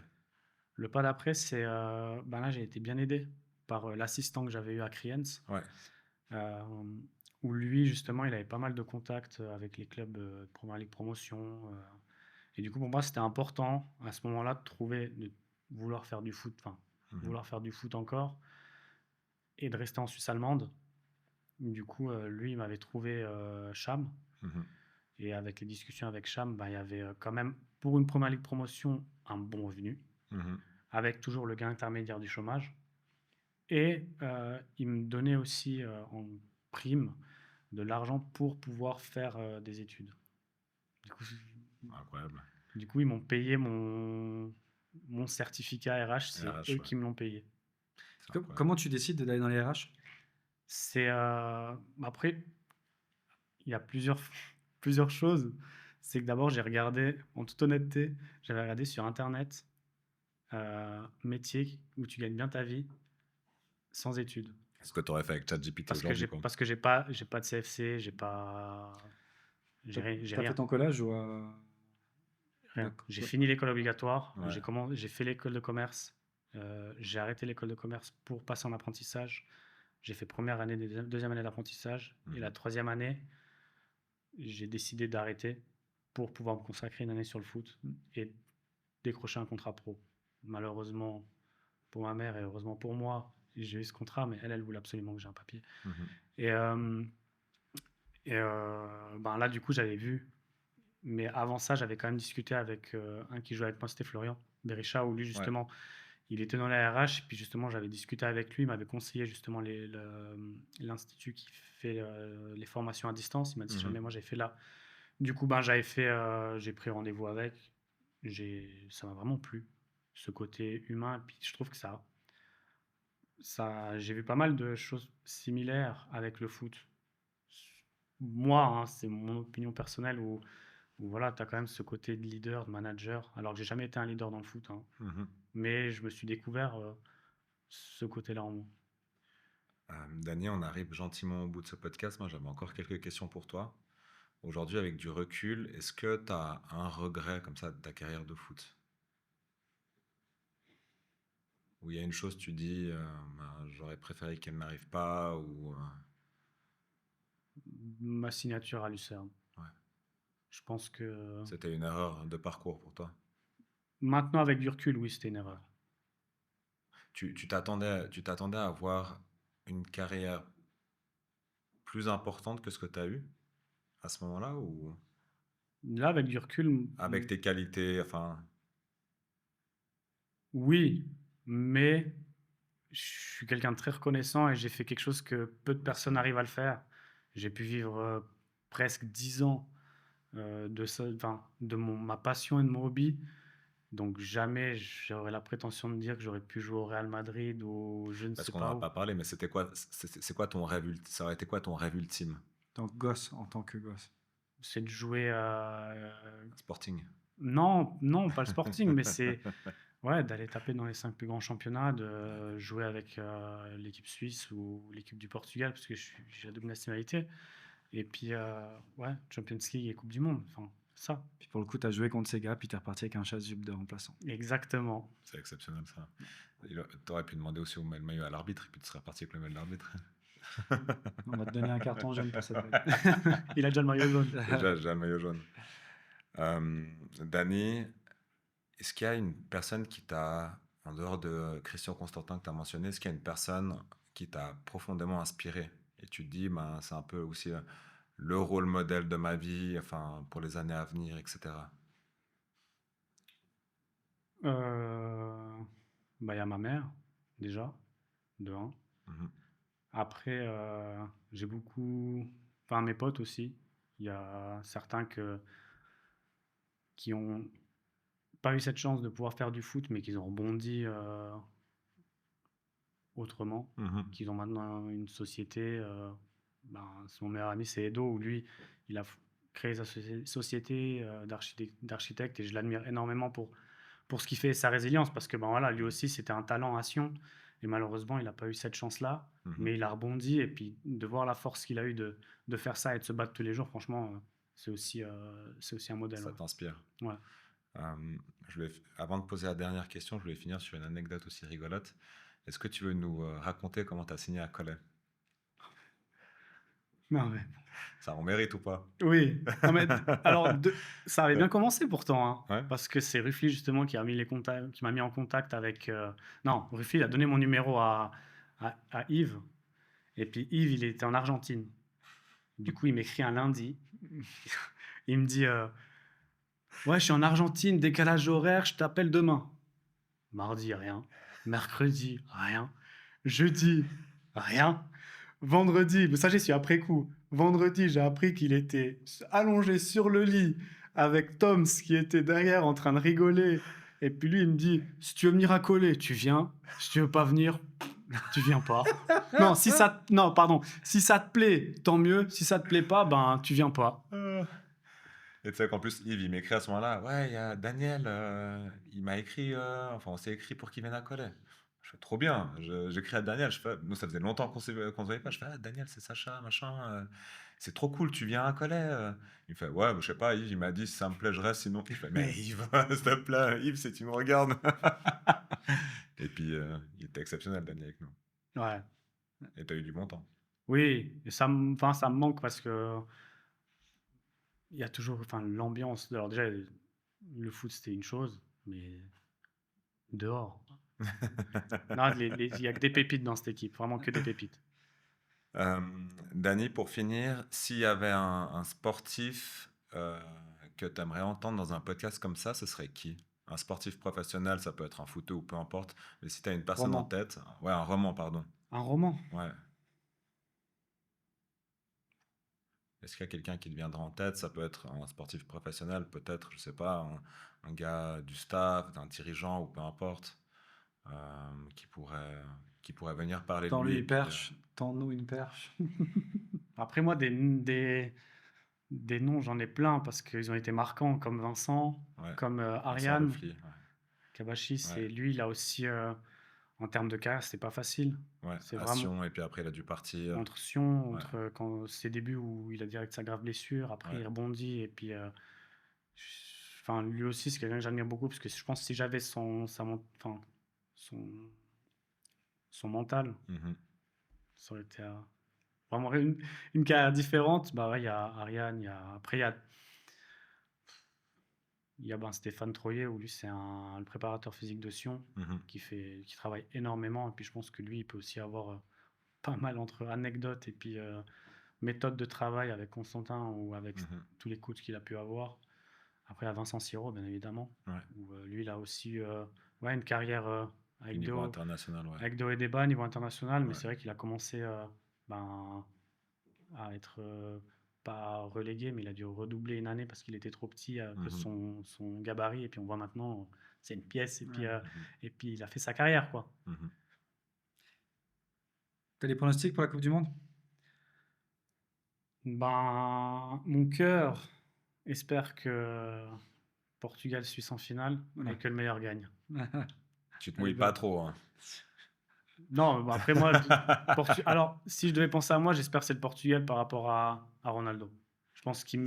Le pas d'après, c'est, ben là, j'ai été bien aidé par l'assistant que j'avais eu à Kriens, Ouais. euh, où lui, justement, il avait pas mal de contacts avec les clubs de Première Ligue Promotion. Et du coup, pour moi, c'était important à ce moment-là de vouloir faire du foot, enfin, Mhm. vouloir faire du foot encore et de rester en Suisse allemande. Du coup, lui, il m'avait trouvé Cham. Mhm. Et avec les discussions avec Cham, ben, il y avait quand même, pour une Première Ligue Promotion, un bon revenu, Mhm. avec toujours le gain intermédiaire du chômage. Et il me donnait aussi en prime de l'argent pour pouvoir faire des études. Du coup, Incroyable. ils m'ont payé mon certificat RH, c'est RH, eux ouais. qui me l'ont payé. C'est incroyable. Comment tu décides d'aller dans les RH? C'est après, il y a plusieurs choses. C'est que d'abord, j'ai regardé, en toute honnêteté, j'avais regardé sur Internet métier où tu gagnes bien ta vie sans études. C'est ce que tu aurais fait avec ChatGPT aujourd'hui, quoi. Parce que j'ai pas de CFC, j'ai T'as fait rien. ton collège ou Rien. D'accord. J'ai fini l'école obligatoire, Ouais. j'ai fait l'école de commerce, j'ai arrêté l'école de commerce pour passer en apprentissage. J'ai fait première année, deuxième année d'apprentissage, et la troisième année, j'ai décidé d'arrêter pour pouvoir me consacrer une année sur le foot et décrocher un contrat pro. Malheureusement pour ma mère et heureusement pour moi, j'ai eu ce contrat, mais elle voulait absolument que j'ai un papier. Mhm. Ben là, du coup, j'avais vu. Mais avant ça, j'avais quand même discuté avec un qui jouait avec moi, c'était Florian Berisha, où lui, justement, il était dans la RH. Puis justement, j'avais discuté avec lui. Il m'avait conseillé justement l'institut qui fait les formations à distance. Il m'a dit, Mhm. jamais moi, j'ai fait là. Du coup, ben, j'ai pris rendez-vous avec. Ça m'a vraiment plu, ce côté humain. Puis je trouve que j'ai vu pas mal de choses similaires avec le foot. Moi, hein, c'est mon opinion personnelle où voilà, tu as quand même ce côté de leader, de manager, alors que j'ai jamais été un leader dans le foot, hein. Mhm. Mais je me suis découvert ce côté-là en moi. Dany, on arrive gentiment au bout de ce podcast. Moi, j'avais encore quelques questions pour toi. Aujourd'hui, avec du recul, est-ce que tu as un regret comme ça de ta carrière de foot? Où il y a une chose, tu dis, ben, j'aurais préféré qu'elle n'arrive pas, ou... Ma signature à Lucerne. Ouais. Je pense que C'était une erreur de parcours pour toi. maintenant, avec du recul, oui, c'était une erreur. Tu t'attendais à avoir une carrière plus importante que ce que tu as eu à ce moment-là, ou Là, avec du recul, avec tes qualités, enfin... oui, mais je suis quelqu'un de très reconnaissant et j'ai fait quelque chose que peu de Merci. personnes arrivent à le faire. J'ai pu vivre, presque 10 ans, de ça, enfin, de ma passion et de mon hobby. Donc jamais j'aurais la prétention de dire que j'aurais pu jouer au Real Madrid ou je ne Parce sais qu'on n'en pas a où. pas parlé, mais c'était quoi, c'est quoi ton rêve ultime? Ça aurait été quoi ton rêve ultime? Donc gosse, en tant que gosse. C'est de jouer à, Sporting. non, non, pas le Sporting, mais c'est ouais, d'aller taper dans les 5 plus grands championnats, de jouer avec, l'équipe suisse ou l'équipe du Portugal parce que j'ai la double nationalité et puis, ouais, Champions League et coupe du monde, enfin, ça. Puis pour le coup, tu as joué contre ces gars, puis tu es reparti avec un chasse-jupe de remplaçant. Exactement. C'est exceptionnel ça. T'aurais pu demander aussi où met le maillot à l'arbitre et puis tu serais parti avec le maillot de l'arbitre. On va te donner un carton jaune pour cette blague. Il a déjà le maillot jaune. J'ai un maillot jaune. Dany, est-ce qu'il y a une personne qui t'a, en dehors de Christian Constantin que tu as mentionné, est-ce qu'il y a une personne qui t'a profondément inspiré et tu te dis, ben, c'est un peu aussi le rôle modèle de ma vie, enfin, pour les années à venir, etc. Bah, il y a ma mère, déjà, de 1. Mhm. Après, j'ai beaucoup enfin mes potes aussi. Il y a certains qui ont pas eu cette chance de pouvoir faire du foot, mais qui ont rebondi, autrement, Mhm. qu'ils ont maintenant une société, ben, mon meilleur ami, c'est Edo, où lui, il a créé sa société, d'architecte et je l'admire énormément pour ce qu'il fait et sa résilience parce que, ben, voilà, lui aussi, c'était un talent à Sion et malheureusement, il n'a pas eu cette chance-là, Mhm. mais il a rebondi et puis de voir la force qu'il a eu de faire ça et de se battre tous les jours, franchement, c'est aussi un modèle, Ça ouais. t'inspire. Ouais. Avant de poser la dernière question, je voulais finir sur une anecdote aussi rigolote. Est-ce que tu veux nous raconter comment tu as signé à Cholet? Non, mais Ça en mérite ou pas? oui, non mais alors ça avait bien Ouais. commencé pourtant, hein, Ouais. parce que c'est Ruffly justement qui m'a mis en contact avec, non, Ruffly a donné mon numéro à Yves et puis Yves, il était en Argentine. Du coup, il m'écrit un lundi. Il me dit, «Ouais, je suis en Argentine, décalage horaire, je t'appelle demain». Mardi, rien. Mercredi, rien. Jeudi, rien. Vendredi, mais ça j'ai su après coup. Vendredi, j'ai appris qu'il était allongé sur le lit avec Toms qui était derrière en train de rigoler. Et puis lui, il me dit, si tu veux venir à coller, tu viens. Si tu veux pas venir, tu viens pas. Non, non, pardon. Si ça te plaît, tant mieux. Si ça te plaît pas, ben tu viens pas. Et tu sais qu'en plus, Yves, il m'écrit à ce moment-là, ouais, il y a Daniel, il m'a écrit, enfin, on s'est écrit pour qu'il vienne à Cholet. Je fais trop bien. J'écris à Daniel. Nous, ça faisait longtemps qu'on se voyait pas. Je fais, ah, Daniel, c'est Sacha, machin. C'est trop cool, tu viens à Cholet. Il me fait, ouais, bah, je sais pas, Yves, il m'a dit, si ça me plaît, je reste. Sinon, il fait, mais Yves, s'il te plaît, Yves, si tu me regardes. Et puis, il était exceptionnel, Daniel, avec nous. Ouais. Et tu as eu du bon temps. Oui, et enfin, ça me manque parce que il y a toujours, enfin, l'ambiance. Alors déjà, le foot c'était une chose, mais dehors. Non, il y a que des pépites dans cette équipe, vraiment que des pépites. Dany, pour finir, s'il y avait un sportif que tu aimerais entendre dans un podcast comme ça, ce serait qui? Un sportif professionnel, ça peut être un footeux ou peu importe. Mais si tu as une personne en Roman. tête, ouais, un roman, pardon. Un roman. Ouais. Est-ce qu'il y a quelqu'un qui te viendra en tête? Ça peut être un sportif professionnel, peut-être, je sais pas, un gars du staff, d'un dirigeant ou peu importe, qui pourrait venir parler de lui. Tends-lui et une puis, perche, tends-nous une perche. Après moi, des noms, j'en ai plein parce qu'ils ont été marquants, comme Vincent, ouais, comme Vincent Ariane Ruffly, ouais. Kabashi. C'est Ouais. lui, il a aussi, en termes de carrière, c'était pas facile. Ouais, C'est à vraiment Sion, et puis après, il a dû partir. entre Sion, Ouais. entre quand ses débuts où il a direct sa grave blessure, après Ouais. il rebondit et puis, enfin lui aussi c'est quelqu'un que j'admire beaucoup parce que je pense que si j'avais enfin, son, son mental, Mhm. ça aurait été vraiment une carrière différente. Bah ouais, il y a Ariane, après il y a ben, Stéphane Troyer où lui c'est le préparateur physique de Sion Mhm. qui travaille énormément et puis je pense que lui il peut aussi avoir pas mal entre anecdotes et puis méthode de travail avec Constantin ou avec Mhm. tous les coachs qu'il a pu avoir. Après, il y a Vincent Siro, bien évidemment, Ouais. où lui, il a aussi ouais, une carrière avec Niveau de, international, ouais. avec de hauts et des bas, niveau international, mais Ouais. c'est vrai qu'il a commencé ben, à être pas relégué, mais il a dû redoubler une année parce qu'il était trop petit à cause de son gabarit. Et puis on voit maintenant, c'est une pièce. Et puis, Ouais. et puis il a fait sa carrière, quoi. Mhm. T'as des pronostics pour la Coupe du Monde? Ben, mon cœur espère que Portugal-Suisse en finale Voilà. et que le meilleur gagne. Tu te Allez, mouilles go. pas trop, hein. Non, bah après moi, alors si je devais penser à moi, j'espère que c'est le Portugal par rapport à Ronaldo. Je pense il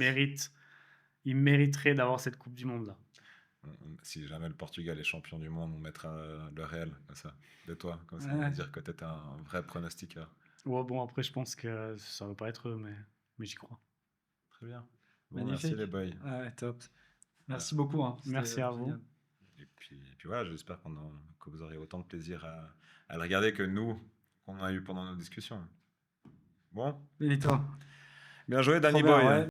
mériterait d'avoir cette Coupe du Monde là. Si jamais le Portugal est champion du monde, on mettra le réel, comme ça, de toi. Comme ça, on va Ouais. dire que tu es un vrai pronostiqueur. Ouais, bon, après je pense que ça va pas être eux, mais j'y crois. Très bien. Bon, Magnifique. merci les boys. Ouais, top. Merci beaucoup. Hein. C'était, Merci à vous. génial. Et puis voilà, j'espère que vous aurez autant de plaisir à le regarder que nous, qu'on a eu pendant nos discussions. Bon, Benito. bien joué, Danny Trop bien, Boy. ouais.